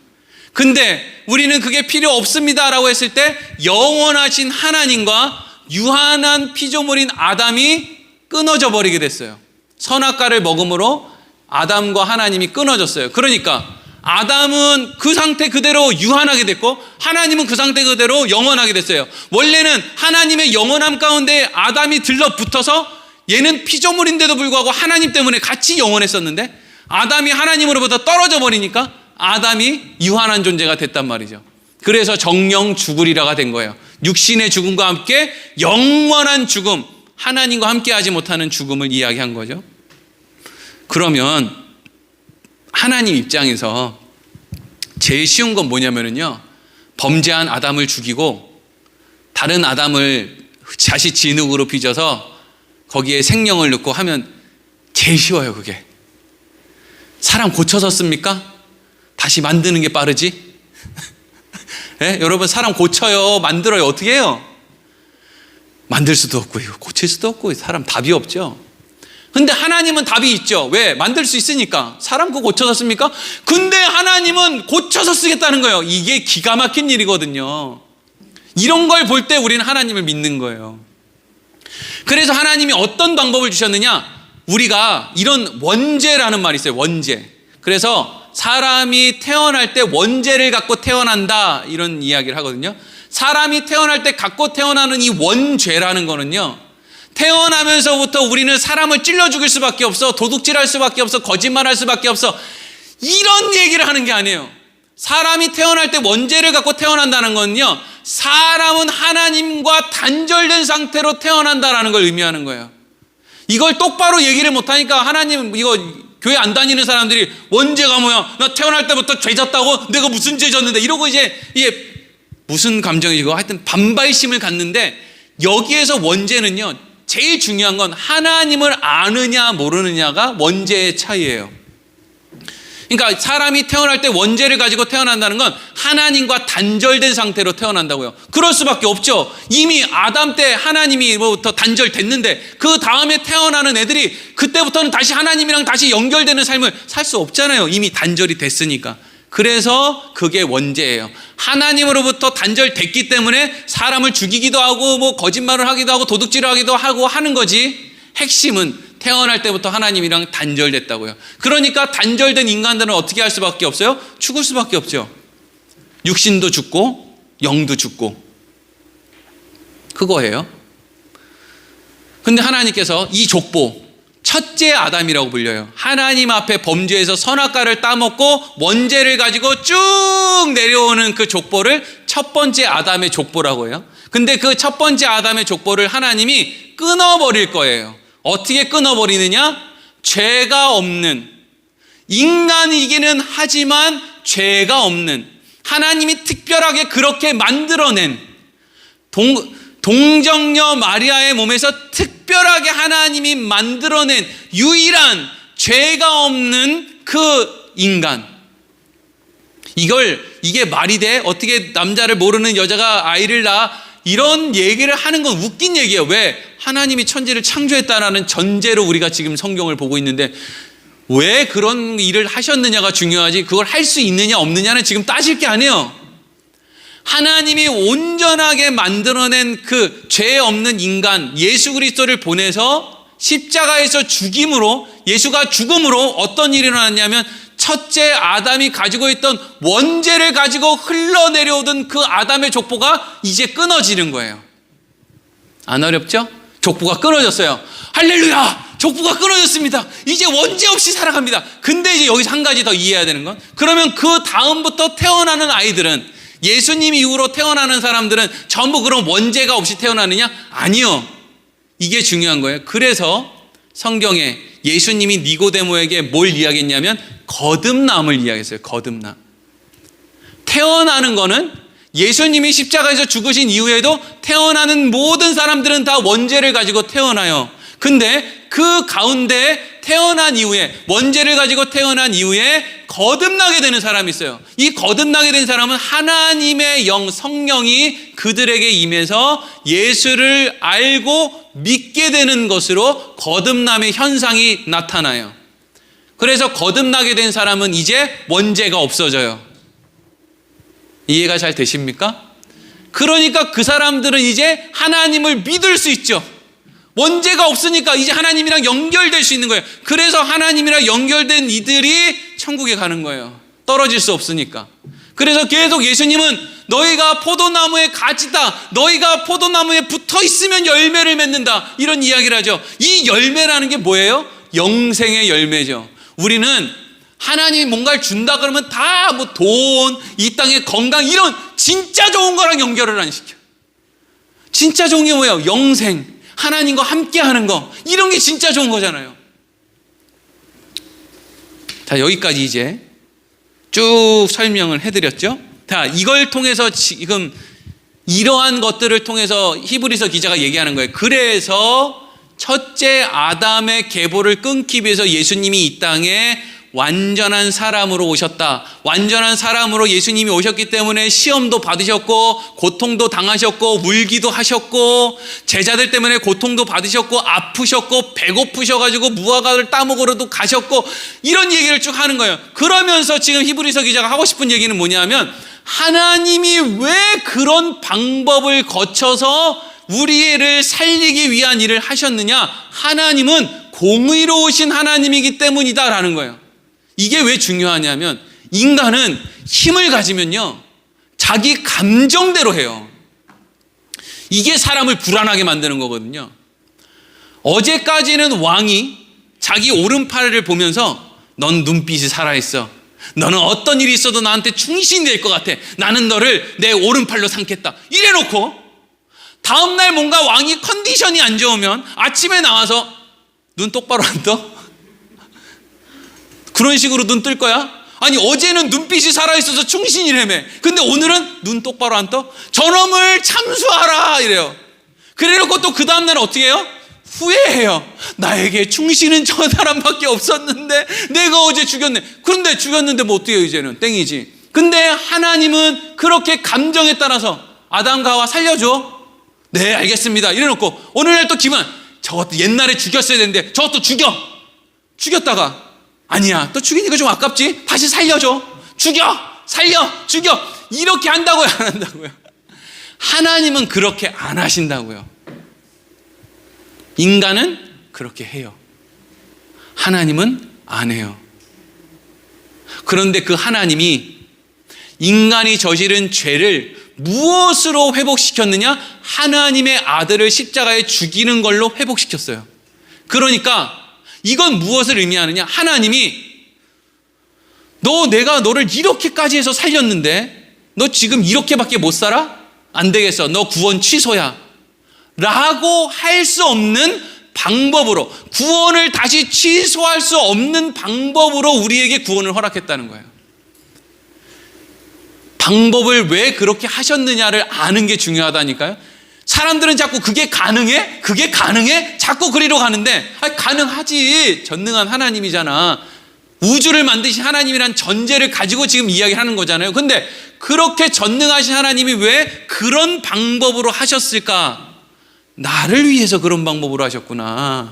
Speaker 1: 근데 우리는 그게 필요 없습니다라고 했을 때 영원하신 하나님과 유한한 피조물인 아담이 끊어져 버리게 됐어요. 선악과를 먹음으로 아담과 하나님이 끊어졌어요. 그러니까 아담은 그 상태 그대로 유한하게 됐고 하나님은 그 상태 그대로 영원하게 됐어요. 원래는 하나님의 영원함 가운데 아담이 들러붙어서 얘는 피조물인데도 불구하고 하나님 때문에 같이 영원했었는데 아담이 하나님으로부터 떨어져 버리니까 아담이 유한한 존재가 됐단 말이죠. 그래서 정령 죽으리라가 된 거예요. 육신의 죽음과 함께 영원한 죽음, 하나님과 함께 하지 못하는 죽음을 이야기한 거죠. 그러면 하나님 입장에서 제일 쉬운 건 뭐냐면요, 범죄한 아담을 죽이고 다른 아담을 자식 진흙으로 빚어서 거기에 생명을 넣고 하면 제일 쉬워요. 그게 사람 고쳐서 씁니까? 다시 만드는 게 빠르지? 네? 여러분, 사람 고쳐요, 만들어요, 어떻게 해요? 만들 수도 없고 이거 고칠 수도 없고 사람 답이 없죠. 근데 하나님은 답이 있죠. 왜? 만들 수 있으니까. 사람 그거 고쳐서 씁니까? 근데 하나님은 고쳐서 쓰겠다는 거예요. 이게 기가 막힌 일이거든요. 이런 걸 볼 때 우리는 하나님을 믿는 거예요. 그래서 하나님이 어떤 방법을 주셨느냐? 우리가 이런 원죄라는 말이 있어요. 원죄. 그래서 사람이 태어날 때 원죄를 갖고 태어난다, 이런 이야기를 하거든요. 사람이 태어날 때 갖고 태어나는 이 원죄라는 거는요, 태어나면서부터 우리는 사람을 찔러 죽일 수밖에 없어, 도둑질할 수밖에 없어, 거짓말할 수밖에 없어, 이런 얘기를 하는 게 아니에요. 사람이 태어날 때 원죄를 갖고 태어난다는 건요, 사람은 하나님과 단절된 상태로 태어난다라는 걸 의미하는 거예요. 이걸 똑바로 얘기를 못하니까 하나님 이거 교회 안 다니는 사람들이 원죄가 뭐야? 나 태어날 때부터 죄 졌다고? 내가 무슨 죄 졌는데? 이러고 이제 이게 무슨 감정이고 하여튼 반발심을 갖는데, 여기에서 원죄는요, 제일 중요한 건 하나님을 아느냐 모르느냐가 원죄의 차이예요. 그러니까 사람이 태어날 때 원죄를 가지고 태어난다는 건 하나님과 단절된 상태로 태어난다고요. 그럴 수밖에 없죠. 이미 아담 때 하나님이로부터 단절됐는데 그 다음에 태어나는 애들이 그때부터는 다시 하나님이랑 다시 연결되는 삶을 살 수 없잖아요. 이미 단절이 됐으니까. 그래서 그게 원죄예요. 하나님으로부터 단절됐기 때문에 사람을 죽이기도 하고 뭐 거짓말을 하기도 하고 도둑질을 하기도 하고 하는 거지, 핵심은 태어날 때부터 하나님이랑 단절됐다고요. 그러니까 단절된 인간들은 어떻게 할 수밖에 없어요? 죽을 수밖에 없죠. 육신도 죽고 영도 죽고, 그거예요. 근데 하나님께서 이 족보, 첫째 아담이라고 불려요. 하나님 앞에 범죄해서 선악과를 따먹고 원죄를 가지고 쭉 내려오는 그 족보를 첫 번째 아담의 족보라고 해요. 근데 그 첫 번째 아담의 족보를 하나님이 끊어버릴 거예요. 어떻게 끊어버리느냐? 죄가 없는, 인간이기는 하지만 죄가 없는, 하나님이 특별하게 그렇게 만들어낸 동정녀 마리아의 몸에서 특별하게 하나님이 만들어낸 유일한 죄가 없는 그 인간. 이게 말이 돼? 어떻게 남자를 모르는 여자가 아이를 낳아? 이런 얘기를 하는 건 웃긴 얘기예요. 왜? 하나님이 천지를 창조했다라는 전제로 우리가 지금 성경을 보고 있는데 왜 그런 일을 하셨느냐가 중요하지, 그걸 할 수 있느냐 없느냐는 지금 따질 게 아니에요. 하나님이 온전하게 만들어낸 그 죄 없는 인간 예수 그리스도를 보내서 십자가에서 죽임으로, 예수가 죽음으로 어떤 일이 일어났냐면 첫째 아담이 가지고 있던 원죄를 가지고 흘러내려오던 그 아담의 족보가 이제 끊어지는 거예요. 안 어렵죠? 족보가 끊어졌어요. 할렐루야! 족보가 끊어졌습니다. 이제 원죄 없이 살아갑니다. 근데 이제 여기서 한 가지 더 이해해야 되는 건, 그러면 그 다음부터 태어나는 아이들은, 예수님 이후로 태어나는 사람들은 전부 그런 원죄가 없이 태어나느냐? 아니요. 이게 중요한 거예요. 그래서 성경에 예수님이 니고데모에게 뭘 이야기했냐면 거듭남을 이야기했어요. 거듭남. 태어나는 거는 예수님이 십자가에서 죽으신 이후에도 태어나는 모든 사람들은 다 원죄를 가지고 태어나요. 근데 그 가운데 태어난 이후에, 원죄를 가지고 태어난 이후에 거듭나게 되는 사람이 있어요. 이 거듭나게 된 사람은 하나님의 영, 성령이 그들에게 임해서 예수를 알고 믿게 되는 것으로 거듭남의 현상이 나타나요. 그래서 거듭나게 된 사람은 이제 원죄가 없어져요. 이해가 잘 되십니까? 그러니까 그 사람들은 이제 하나님을 믿을 수 있죠. 원죄가 없으니까 이제 하나님이랑 연결될 수 있는 거예요. 그래서 하나님이랑 연결된 이들이 천국에 가는 거예요. 떨어질 수 없으니까. 그래서 계속 예수님은 너희가 포도나무에 가지다, 너희가 포도나무에 붙어 있으면 열매를 맺는다, 이런 이야기를 하죠. 이 열매라는 게 뭐예요? 영생의 열매죠. 우리는 하나님이 뭔가를 준다 그러면 다 뭐 돈, 이 땅의 건강, 이런 진짜 좋은 거랑 연결을 안 시켜. 진짜 좋은 게 뭐예요? 영생, 하나님과 함께 하는 거, 이런 게 진짜 좋은 거잖아요. 자, 여기까지 이제 쭉 설명을 해드렸죠. 자, 이걸 통해서 지금 이러한 것들을 통해서 히브리서 기자가 얘기하는 거예요. 그래서 첫째 아담의 계보를 끊기 위해서 예수님이 이 땅에 완전한 사람으로 오셨다. 완전한 사람으로 예수님이 오셨기 때문에 시험도 받으셨고 고통도 당하셨고 울기도 하셨고 제자들 때문에 고통도 받으셨고 아프셨고 배고프셔가지고 무화과를 따먹으러도 가셨고, 이런 얘기를 쭉 하는 거예요. 그러면서 지금 히브리서 기자가 하고 싶은 얘기는 뭐냐면, 하나님이 왜 그런 방법을 거쳐서 우리를 살리기 위한 일을 하셨느냐? 하나님은 공의로우신 하나님이기 때문이다라는 거예요. 이게 왜 중요하냐면, 인간은 힘을 가지면요 자기 감정대로 해요. 이게 사람을 불안하게 만드는 거거든요. 어제까지는 왕이 자기 오른팔을 보면서 넌 눈빛이 살아있어, 너는 어떤 일이 있어도 나한테 충신이 될 것 같아, 나는 너를 내 오른팔로 삼겠다, 이래놓고 다음날 뭔가 왕이 컨디션이 안 좋으면 아침에 나와서 눈 똑바로 안 떠? 그런 식으로 눈 뜰 거야? 아니 어제는 눈빛이 살아있어서 충신이라며. 근데 오늘은 눈 똑바로 안 떠? 저놈을 참수하라 이래요. 그래놓고 또 그 다음날 어떻게 해요? 후회해요. 나에게 충신은 저 사람밖에 없었는데 내가 어제 죽였네. 그런데 죽였는데 뭐 어때요? 이제는 땡이지. 근데 하나님은 그렇게 감정에 따라서 아담과 하와 살려줘. 네 알겠습니다 이래놓고 어느 날 또 기분, 저것도 옛날에 죽였어야 되는데 저것도 죽였다가 아니야 또 죽이니까 좀 아깝지, 다시 살려줘. 살려 죽여. 이렇게 한다고요 안 한다고요? 하나님은 그렇게 안 하신다고요. 인간은 그렇게 해요. 하나님은 안 해요. 그런데 그 하나님이 인간이 저지른 죄를 무엇으로 회복시켰느냐? 하나님의 아들을 십자가에 죽이는 걸로 회복시켰어요. 그러니까 이건 무엇을 의미하느냐? 하나님이 내가 너를 이렇게까지 해서 살렸는데 너 지금 이렇게밖에 못 살아? 안 되겠어. 너 구원 취소야. 라고 할 수 없는 방법으로, 구원을 다시 취소할 수 없는 방법으로 우리에게 구원을 허락했다는 거예요. 방법을 왜 그렇게 하셨느냐를 아는 게 중요하다니까요. 사람들은 자꾸 그게 가능해? 자꾸 그리로 가는데, 가능하지. 전능한 하나님이잖아. 우주를 만드신 하나님이란 전제를 가지고 지금 이야기를 하는 거잖아요. 근데 그렇게 전능하신 하나님이 왜 그런 방법으로 하셨을까? 나를 위해서 그런 방법으로 하셨구나.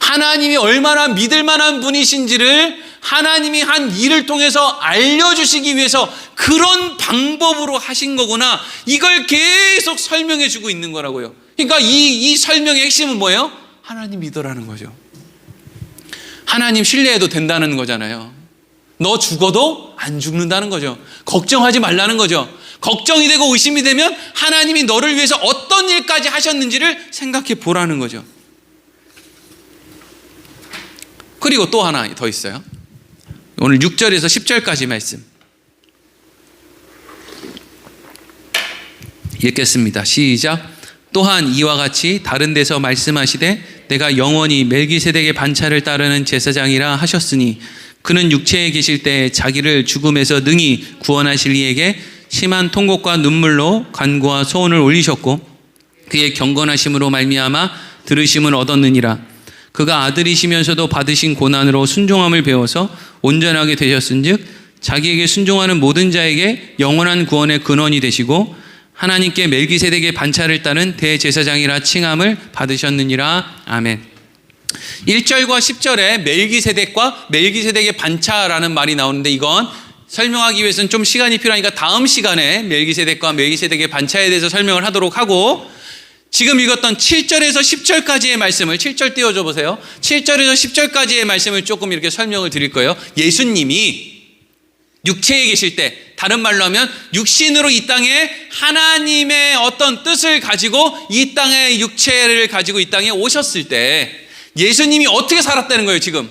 Speaker 1: 하나님이 얼마나 믿을 만한 분이신지를 하나님이 한 일을 통해서 알려주시기 위해서 그런 방법으로 하신 거구나. 이걸 계속 설명해 주고 있는 거라고요. 그러니까 이 설명의 핵심은 뭐예요? 하나님 믿어라는 거죠. 하나님 신뢰해도 된다는 거잖아요. 너 죽어도 안 죽는다는 거죠. 걱정하지 말라는 거죠. 걱정이 되고 의심이 되면 하나님이 너를 위해서 어떤 일까지 하셨는지를 생각해 보라는 거죠. 그리고 또 하나 더 있어요. 오늘 6절에서 10절까지 말씀 읽겠습니다. 시작. 또한 이와 같이 다른 데서 말씀하시되 내가 영원히 멜기세덱의 반차를 따르는 제사장이라 하셨으니 그는 육체에 계실 때 자기를 죽음에서 능히 구원하실 이에게 심한 통곡과 눈물로 간구와 소원을 올리셨고 그의 경건하심으로 말미암아 들으심을 얻었느니라. 그가 아들이시면서도 받으신 고난으로 순종함을 배워서 온전하게 되셨은즉 자기에게 순종하는 모든 자에게 영원한 구원의 근원이 되시고 하나님께 멜기세덱의 반차를 따른 대제사장이라 칭함을 받으셨느니라. 아멘. 1절과 10절에 멜기세덱의 반차라는 말이 나오는데 이건 설명하기 위해서는 좀 시간이 필요하니까 다음 시간에 멜기세덱의 반차에 대해서 설명을 하도록 하고, 지금 읽었던 7절에서 10절까지의 말씀을 7절 띄워줘 보세요. 7절에서 10절까지의 말씀을 조금 이렇게 설명을 드릴 거예요. 예수님이 육체에 계실 때, 다른 말로 하면 육신으로 이 땅에 하나님의 어떤 뜻을 가지고 이 땅에 육체를 가지고 이 땅에 오셨을 때 예수님이 어떻게 살았다는 거예요. 지금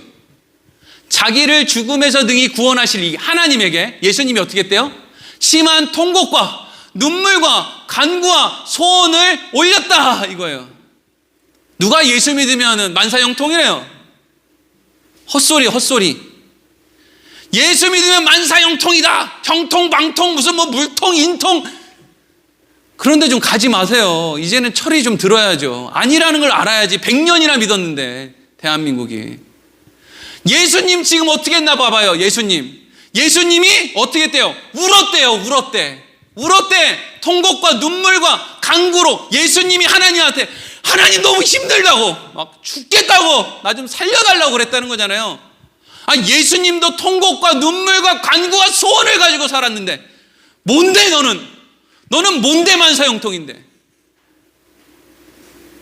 Speaker 1: 자기를 죽음에서 능히 구원하실 이 하나님에게 예수님이 어떻게 했대요? 심한 통곡과 눈물과 간구와 소원을 올렸다 이거예요. 누가 예수 믿으면 만사형통이래요. 헛소리. 예수 믿으면 만사형통이다. 형통, 방통, 무슨 뭐 물통, 인통. 그런데 좀 가지 마세요. 이제는 철이 좀 들어야죠. 아니라는 걸 알아야지. 100년이나 믿었는데 대한민국이. 예수님 지금 어떻게 했나 봐봐요. 예수님이 어떻게 했대요? 울었대. 통곡과 눈물과 간구로 예수님이 하나님한테, 하나님 너무 힘들다고, 막 죽겠다고, 나 좀 살려달라고 그랬다는 거잖아요. 예수님도 통곡과 눈물과 간구와 소원을 가지고 살았는데 뭔데 너는 뭔데 만사형통인데.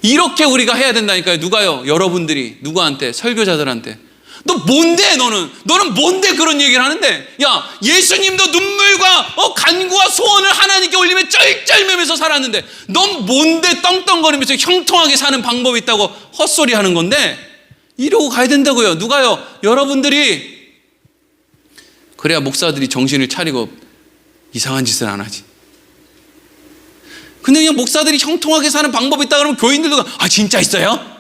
Speaker 1: 이렇게 우리가 해야 된다니까요. 누가요? 여러분들이 누구한테? 설교자들한테. 너 뭔데 너는 뭔데 그런 얘기를 하는데, 야 예수님도 눈물과 간구와 소원을 하나님께 올리며 쩔쩔매면서 살았는데 넌 뭔데 떵떵거리면서 형통하게 사는 방법이 있다고 헛소리 하는 건데, 이러고 가야 된다고요. 누가요? 여러분들이. 그래야 목사들이 정신을 차리고 이상한 짓을 안 하지. 근데 그냥 목사들이 형통하게 사는 방법이 있다 그러면 교인들도 진짜 있어요?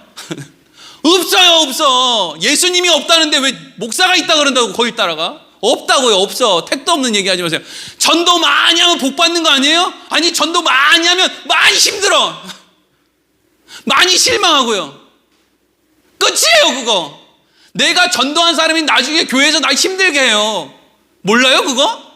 Speaker 1: 없어요, 없어. 예수님이 없다는데 왜 목사가 있다 그런다고 거길 따라가? 없다고요, 없어. 택도 없는 얘기 하지 마세요. 전도 많이 하면 복 받는 거 아니에요? 아니, 전도 많이 하면 많이 힘들어. 많이 실망하고요. 끝이에요, 그거. 내가 전도한 사람이 나중에 교회에서 나 힘들게 해요. 몰라요, 그거?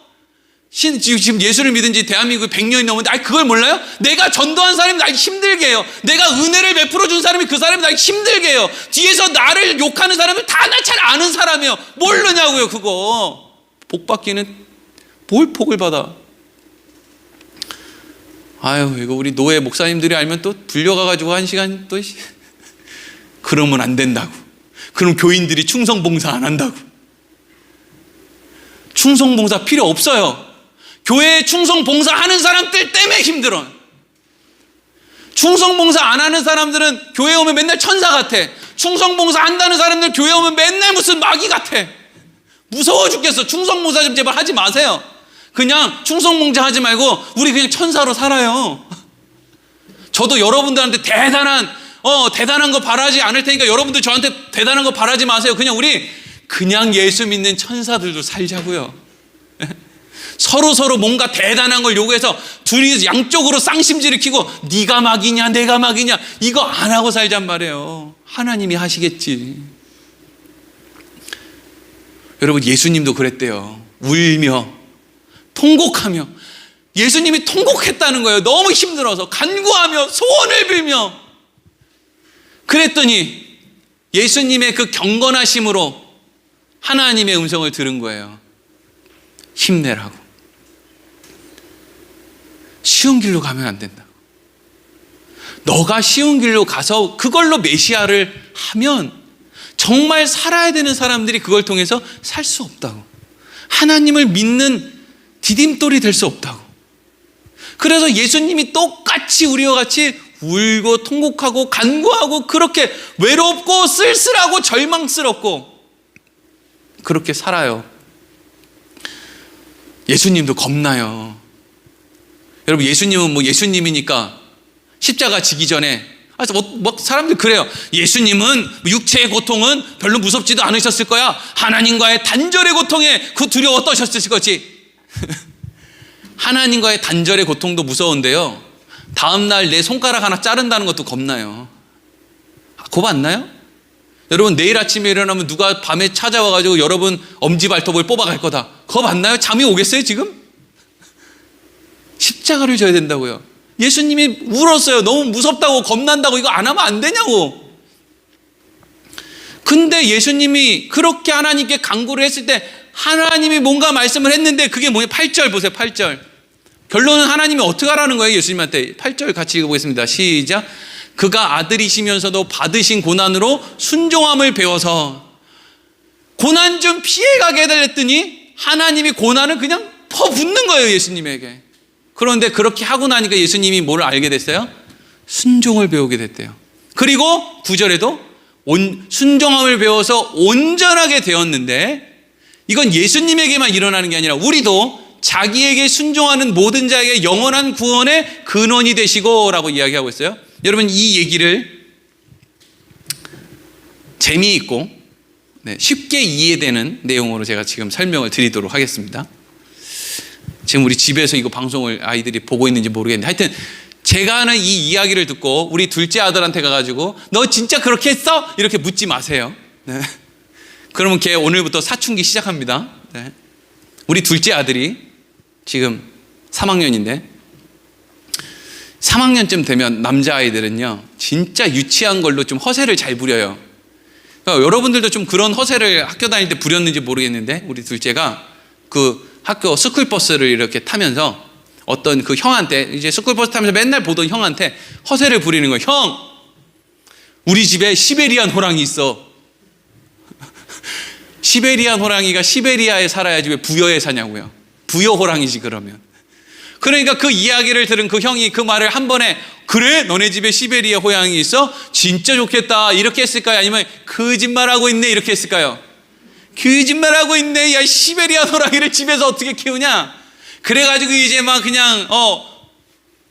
Speaker 1: 지금 예수를 믿은 지 대한민국에 100년이 넘었는데, 아니, 그걸 몰라요? 내가 전도한 사람이 날 힘들게 해요. 내가 은혜를 베풀어 준 사람이 그 사람이 날 힘들게 해요. 뒤에서 나를 욕하는 사람은 다 나 잘 아는 사람이에요. 모르냐고요, 그거. 복 받기는 뭘 복을 받아? 아유, 이거 우리 노예 목사님들이 알면 또 불려가가지고 한 시간 또 그러면 안 된다고. 그럼 교인들이 충성봉사 안 한다고. 충성봉사 필요 없어요. 교회에 충성봉사 하는 사람들 때문에 힘들어. 충성봉사 안 하는 사람들은 교회 오면 맨날 천사 같아. 충성봉사 한다는 사람들 교회 오면 맨날 무슨 마귀 같아. 무서워 죽겠어. 충성봉사 좀 제발 하지 마세요. 그냥 충성봉사 하지 말고 우리 그냥 천사로 살아요. 저도 여러분들한테 대단한 거 바라지 않을 테니까 여러분들 저한테 대단한 거 바라지 마세요. 우리 그냥 예수 믿는 천사들도 살자고요. 서로 뭔가 대단한 걸 요구해서 둘이 양쪽으로 쌍심지를 키고 네가 막이냐 내가 막이냐 이거 안 하고 살잔 말이에요. 하나님이 하시겠지. 여러분, 예수님도 그랬대요. 울며 통곡하며. 예수님이 통곡했다는 거예요. 너무 힘들어서 간구하며 소원을 빌며. 그랬더니 예수님의 그 경건하심으로 하나님의 음성을 들은 거예요. 힘내라고. 쉬운 길로 가면 안 된다고. 너가 쉬운 길로 가서 그걸로 메시아를 하면 정말 살아야 되는 사람들이 그걸 통해서 살 수 없다고. 하나님을 믿는 디딤돌이 될 수 없다고. 그래서 예수님이 똑같이 우리와 같이 울고 통곡하고 간구하고 그렇게 외롭고 쓸쓸하고 절망스럽고 그렇게 살아요. 예수님도 겁나요. 여러분, 예수님은 예수님이니까 십자가 지기 전에 사람들 그래요. 예수님은 육체의 고통은 별로 무섭지도 않으셨을 거야. 하나님과의 단절의 고통에 그 두려워 떠셨을 거지. 하나님과의 단절의 고통도 무서운데요, 다음날 내 손가락 하나 자른다는 것도 겁나요. 겁 안 나요? 여러분, 내일 아침에 일어나면 누가 밤에 찾아와가지고 여러분 엄지발톱을 뽑아갈 거다. 겁 안 나요? 잠이 오겠어요 지금? 십자가를 져야 된다고요. 예수님이 울었어요. 너무 무섭다고 겁난다고 이거 안 하면 안 되냐고. 근데 예수님이 그렇게 하나님께 간구를 했을 때 하나님이 뭔가 말씀을 했는데 그게 뭐냐? 8절 보세요. 8절. 결론은 하나님이 어떻게 하라는 거예요? 예수님한테. 8절 같이 읽어보겠습니다. 시작. 그가 아들이시면서도 받으신 고난으로 순종함을 배워서. 고난 좀 피해가게 해달랬더니 하나님이 고난을 그냥 퍼붓는 거예요, 예수님에게. 그런데 그렇게 하고 나니까 예수님이 뭘 알게 됐어요? 순종을 배우게 됐대요. 그리고 9절에도 순종함을 배워서 온전하게 되었는데, 이건 예수님에게만 일어나는 게 아니라 우리도 자기에게 순종하는 모든 자에게 영원한 구원의 근원이 되시고 라고 이야기하고 있어요. 여러분, 이 얘기를 재미있고 쉽게 이해되는 내용으로 제가 지금 설명을 드리도록 하겠습니다. 지금 우리 집에서 이거 방송을 아이들이 보고 있는지 모르겠는데, 하여튼 제가 하는 이 이야기를 듣고 우리 둘째 아들한테 가가지고 너 진짜 그렇게 했어? 이렇게 묻지 마세요. 네. 그러면 걔 오늘부터 사춘기 시작합니다. 네. 우리 둘째 아들이 지금 3학년인데 3학년쯤 되면 남자아이들은요 진짜 유치한 걸로 좀 허세를 잘 부려요. 그러니까 여러분들도 좀 그런 허세를 학교 다닐 때 부렸는지 모르겠는데, 우리 둘째가 그 학교 스쿨버스를 이렇게 타면서 어떤 그 형한테, 이제 스쿨버스 타면서 맨날 보던 형한테 허세를 부리는 거예요. 형, 우리 집에 시베리안 호랑이 있어. 시베리안 호랑이가 시베리아에 살아야지 왜 부여에 사냐고요. 부여 호랑이지 그러면. 그러니까 그 이야기를 들은 그 형이 그 말을 한 번에, 그래? 너네 집에 시베리아 호랑이 있어? 진짜 좋겠다 이렇게 했을까요? 아니면 거짓말하고 있네 이렇게 했을까요? 거짓말하고 있네. 야, 시베리아 호랑이를 집에서 어떻게 키우냐? 그래가지고 이제 막 그냥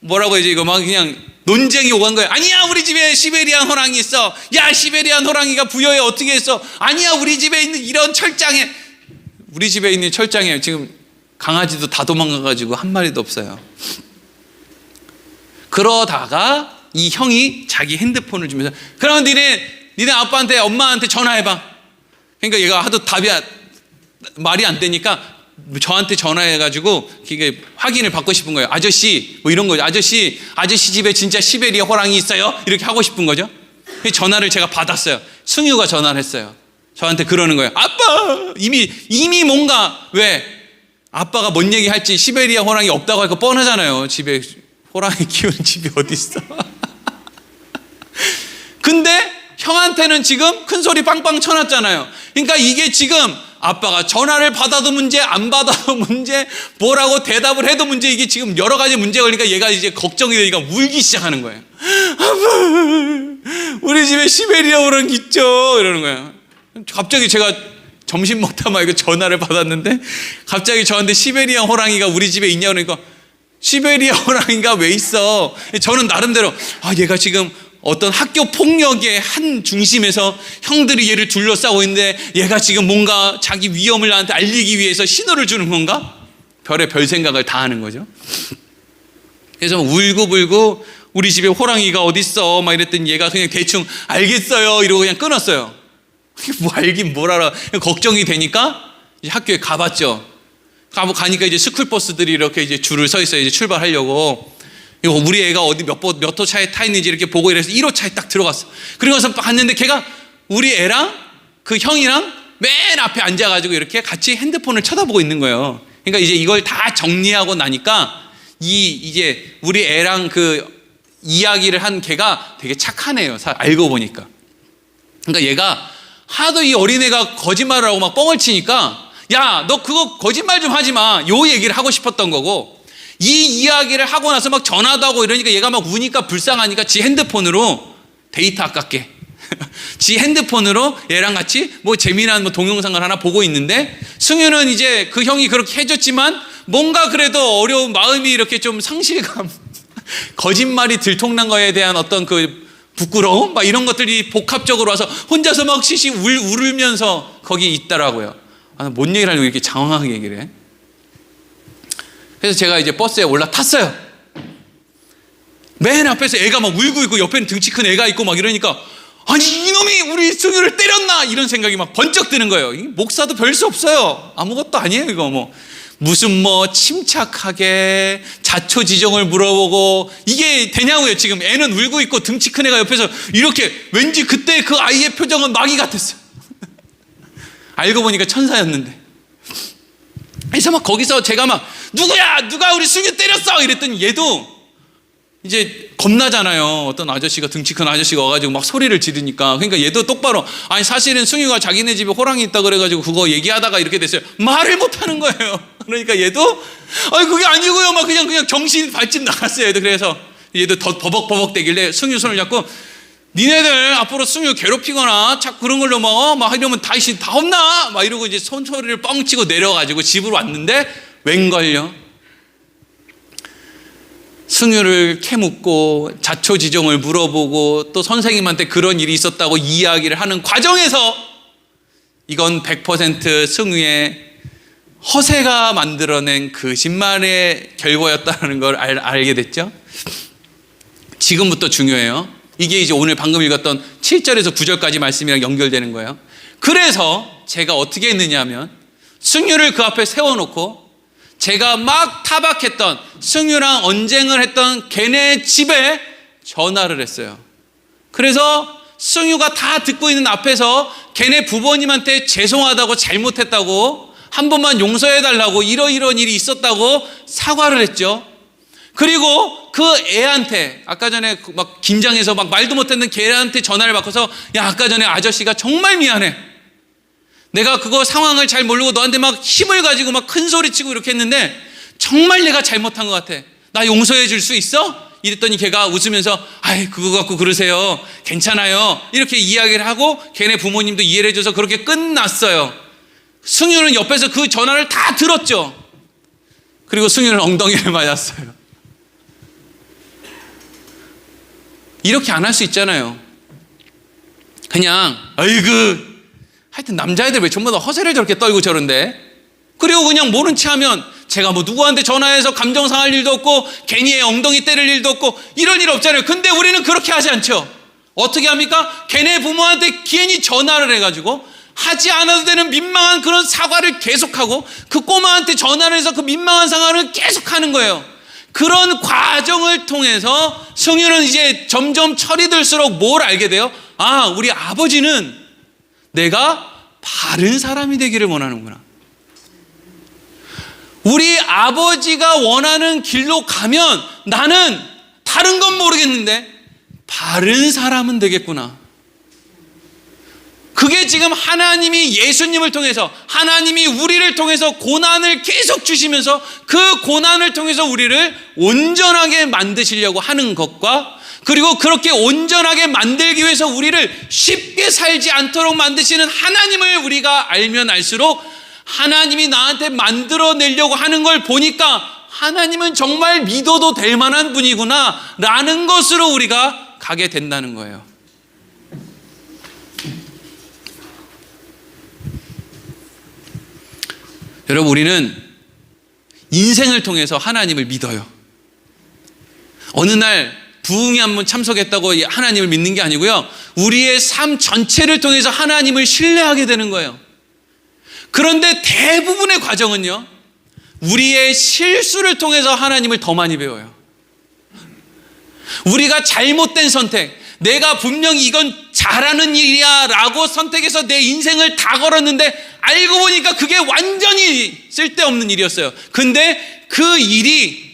Speaker 1: 뭐라고 해야지, 이거 막 그냥 논쟁이 오간 거예요. 아니야, 우리 집에 시베리안 호랑이 있어. 야, 시베리안 호랑이가 부여에 어떻게 했어? 아니야, 우리 집에 있는 이런 철장에, 우리 집에 있는 철장에 지금 강아지도 다 도망가가지고 한 마리도 없어요. 그러다가 이 형이 자기 핸드폰을 주면서, 그러면 니네 아빠한테, 엄마한테 전화해봐. 그러니까 얘가 하도 말이 안 되니까 저한테 전화해가지고 이게 확인을 받고 싶은 거예요. 아저씨, 뭐 이런 거죠. 아저씨 집에 진짜 시베리아 호랑이 있어요? 이렇게 하고 싶은 거죠. 전화를 제가 받았어요. 승유가 전화를 했어요. 저한테 그러는 거예요. 아빠, 이미 뭔가, 왜? 아빠가 뭔 얘기 할지, 시베리아 호랑이 없다고 할 거 뻔하잖아요. 집에 호랑이 키우는 집이 어디 있어? 근데 형한테는 지금 큰 소리 빵빵 쳐놨잖아요. 그러니까 이게 지금 아빠가 전화를 받아도 문제, 안 받아도 문제, 뭐라고 대답을 해도 문제, 이게 지금 여러 가지 문제가 걸리니까 얘가 이제 걱정이 되니까 울기 시작하는 거예요. 아빠, 우리 집에 시베리아 호랑이 있죠? 이러는 거예요. 갑자기 제가 점심 먹다 말고 전화를 받았는데 갑자기 저한테 시베리아 호랑이가 우리 집에 있냐고 그러니까, 시베리아 호랑이가 왜 있어? 저는 나름대로 얘가 지금 어떤 학교 폭력의 한 중심에서 형들이 얘를 둘러싸고 있는데 얘가 지금 뭔가 자기 위험을 나한테 알리기 위해서 신호를 주는 건가? 별 생각을 다 하는 거죠. 그래서 울고불고 우리 집에 호랑이가 어딨어 막 이랬더니 얘가 그냥 대충 알겠어요 이러고 그냥 끊었어요. 뭐 알긴 뭘 알아. 걱정이 되니까 이제 학교에 가봤죠. 가니까 이제 스쿨버스들이 이렇게 이제 줄을 서 있어요. 이제 출발하려고. 우리 애가 어디 몇 호 차에 타 있는지 이렇게 보고 이래서 1호 차에 딱 들어갔어. 그러고서 봤는데 걔가 우리 애랑 그 형이랑 맨 앞에 앉아가지고 이렇게 같이 핸드폰을 쳐다보고 있는 거예요. 그러니까 이제 이걸 다 정리하고 나니까 이제 우리 애랑 그 이야기를 한 걔가 되게 착하네요. 알고 보니까. 그러니까 얘가 하도 이 어린애가 거짓말을 하고 막 뻥을 치니까, 야, 너 그거 거짓말 좀 하지 마. 요 얘기를 하고 싶었던 거고, 이 이야기를 하고 나서 막 전화도 하고 이러니까 얘가 막 우니까 불쌍하니까 지 핸드폰으로 데이터 아깝게 지 핸드폰으로 얘랑 같이 뭐 재미난 뭐 동영상을 하나 보고 있는데, 승유는 이제 그 형이 그렇게 해줬지만 뭔가 그래도 어려운 마음이 이렇게 좀 상실감 거짓말이 들통난 거에 대한 어떤 그 부끄러움 막 이런 것들이 복합적으로 와서 혼자서 막 시시 울면서 거기 있더라고요. 뭔 얘기를 하려고 이렇게 장황하게 얘기를 해? 그래서 제가 이제 버스에 올라탔어요. 맨 앞에서 애가 막 울고 있고 옆에는 등치 큰 애가 있고 막 이러니까, 아니 이놈이 우리 승유를 때렸나 이런 생각이 막 번쩍 드는 거예요. 목사도 별 수 없어요. 아무것도 아니에요. 이거 무슨 침착하게 자초지종을 물어보고 이게 되냐고요. 지금 애는 울고 있고 등치 큰 애가 옆에서 이렇게, 왠지 그때 그 아이의 표정은 마귀 같았어요. 알고 보니까 천사였는데. 그래서 막 거기서 제가 막 누가 우리 승유 때렸어 이랬더니 얘도 이제 겁나잖아요. 어떤 아저씨가, 등치 큰 아저씨가 와가지고 막 소리를 지르니까. 그러니까 얘도 똑바로, 아니 사실은 승유가 자기네 집에 호랑이 있다 그래가지고 그거 얘기하다가 이렇게 됐어요. 말을 못하는 거예요. 그러니까 얘도 그게 아니고요 막 그냥 정신 발집 나갔어요. 얘도. 그래서 얘도 더 버벅버벅 대길래 승유 손을 잡고, 니네들 앞으로 승유 괴롭히거나 자꾸 그런 걸로 막 이러면 다시 다 혼나 막 이러고 이제 손소리를 뻥치고 내려가지고 집으로 왔는데, 웬걸요? 승유를 캐묻고 자초지종을 물어보고 또 선생님한테 그런 일이 있었다고 이야기를 하는 과정에서 이건 100% 승유의 허세가 만들어낸 거짓말의 결과였다는 걸 알게 됐죠. 지금부터 중요해요. 이게 이제 오늘 방금 읽었던 7절에서 9절까지 말씀이랑 연결되는 거예요. 그래서 제가 어떻게 했느냐 하면, 승유를 그 앞에 세워놓고 제가 막 타박했던, 승유랑 언쟁을 했던 걔네 집에 전화를 했어요. 그래서 승유가 다 듣고 있는 앞에서 걔네 부모님한테 죄송하다고, 잘못했다고, 한 번만 용서해달라고, 이러이러한 일이 있었다고 사과를 했죠. 그리고 그 애한테, 아까 전에 막 긴장해서 막 말도 못했는 걔한테 전화를 받고서, 야, 아까 전에 아저씨가 정말 미안해. 내가 그거 상황을 잘 모르고 너한테 막 힘을 가지고 막 큰 소리 치고 이렇게 했는데 정말 내가 잘못한 것 같아. 나 용서해 줄 수 있어? 이랬더니 걔가 웃으면서, 아이, 그거 갖고 그러세요. 괜찮아요. 이렇게 이야기를 하고 걔네 부모님도 이해를 해줘서 그렇게 끝났어요. 승유는 옆에서 그 전화를 다 들었죠. 그리고 승유는 엉덩이를 맞았어요. 이렇게 안 할 수 있잖아요. 그냥 아이고 하여튼 남자애들 왜 전부 다 허세를 저렇게 떨고 저런데, 그리고 그냥 모른 체 하면 제가 뭐 누구한테 전화해서 감정 상할 일도 없고 괜히 엉덩이 때릴 일도 없고 이런 일 없잖아요. 근데 우리는 그렇게 하지 않죠. 어떻게 합니까? 걔네 부모한테 괜히 전화를 해가지고 하지 않아도 되는 민망한 그런 사과를 계속하고 그 꼬마한테 전화를 해서 그 민망한 상황을 계속하는 거예요. 그런 과정을 통해서 성유는 이제 점점 철이 들수록 뭘 알게 돼요? 아, 우리 아버지는 내가 바른 사람이 되기를 원하는구나. 우리 아버지가 원하는 길로 가면 나는 다른 건 모르겠는데 바른 사람은 되겠구나. 그게 지금 하나님이 예수님을 통해서, 하나님이 우리를 통해서 고난을 계속 주시면서 그 고난을 통해서 우리를 온전하게 만드시려고 하는 것과, 그리고 그렇게 온전하게 만들기 위해서 우리를 쉽게 살지 않도록 만드시는 하나님을 우리가 알면 알수록 하나님이 나한테 만들어내려고 하는 걸 보니까 하나님은 정말 믿어도 될 만한 분이구나 라는 것으로 우리가 가게 된다는 거예요. 여러분, 우리는 인생을 통해서 하나님을 믿어요. 어느 날 부흥에 한번 참석했다고 하나님을 믿는 게 아니고요, 우리의 삶 전체를 통해서 하나님을 신뢰하게 되는 거예요. 그런데 대부분의 과정은요, 우리의 실수를 통해서 하나님을 더 많이 배워요. 우리가 잘못된 선택, 내가 분명히 이건 잘하는 일이야 라고 선택해서 내 인생을 다 걸었는데 알고 보니까 그게 완전히 쓸데없는 일이었어요. 근데 그 일이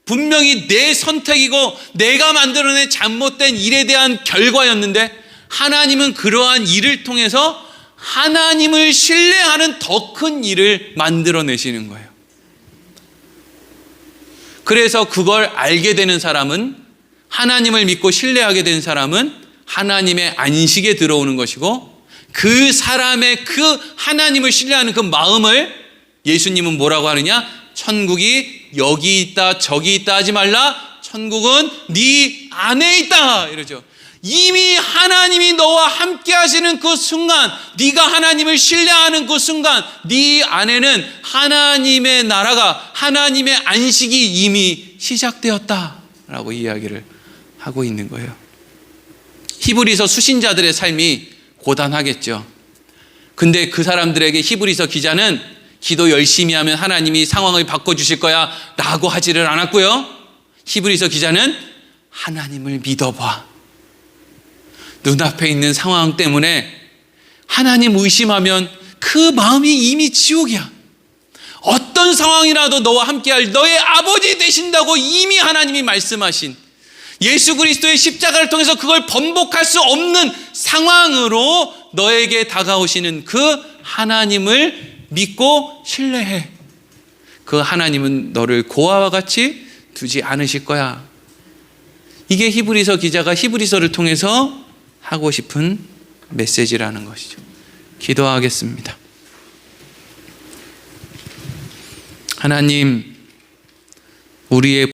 Speaker 1: 분명히 내 선택이고 내가 만들어낸 잘못된 일에 대한 결과였는데 하나님은 그러한 일을 통해서 하나님을 신뢰하는 더 큰 일을 만들어내시는 거예요. 그래서 그걸 알게 되는 사람은, 하나님을 믿고 신뢰하게 된 사람은 하나님의 안식에 들어오는 것이고, 그 사람의 그 하나님을 신뢰하는 그 마음을 예수님은 뭐라고 하느냐? 천국이 여기 있다 저기 있다 하지 말라, 천국은 네 안에 있다 이러죠. 이미 하나님이 너와 함께 하시는 그 순간, 네가 하나님을 신뢰하는 그 순간 네 안에는 하나님의 나라가, 하나님의 안식이 이미 시작되었다라고 이야기를 하고 있는 거예요. 히브리서 수신자들의 삶이 고단하겠죠. 근데 그 사람들에게 히브리서 기자는 기도 열심히 하면 하나님이 상황을 바꿔주실 거야 라고 하지를 않았고요, 히브리서 기자는 하나님을 믿어봐. 눈앞에 있는 상황 때문에 하나님 의심하면 그 마음이 이미 지옥이야. 어떤 상황이라도 너와 함께할 너의 아버지 되신다고 이미 하나님이 말씀하신 예수 그리스도의 십자가를 통해서 그걸 번복할 수 없는 상황으로 너에게 다가오시는 그 하나님을 믿고 신뢰해. 그 하나님은 너를 고아와 같이 두지 않으실 거야. 이게 히브리서 기자가 히브리서를 통해서 하고 싶은 메시지라는 것이죠. 기도하겠습니다. 하나님, 우리의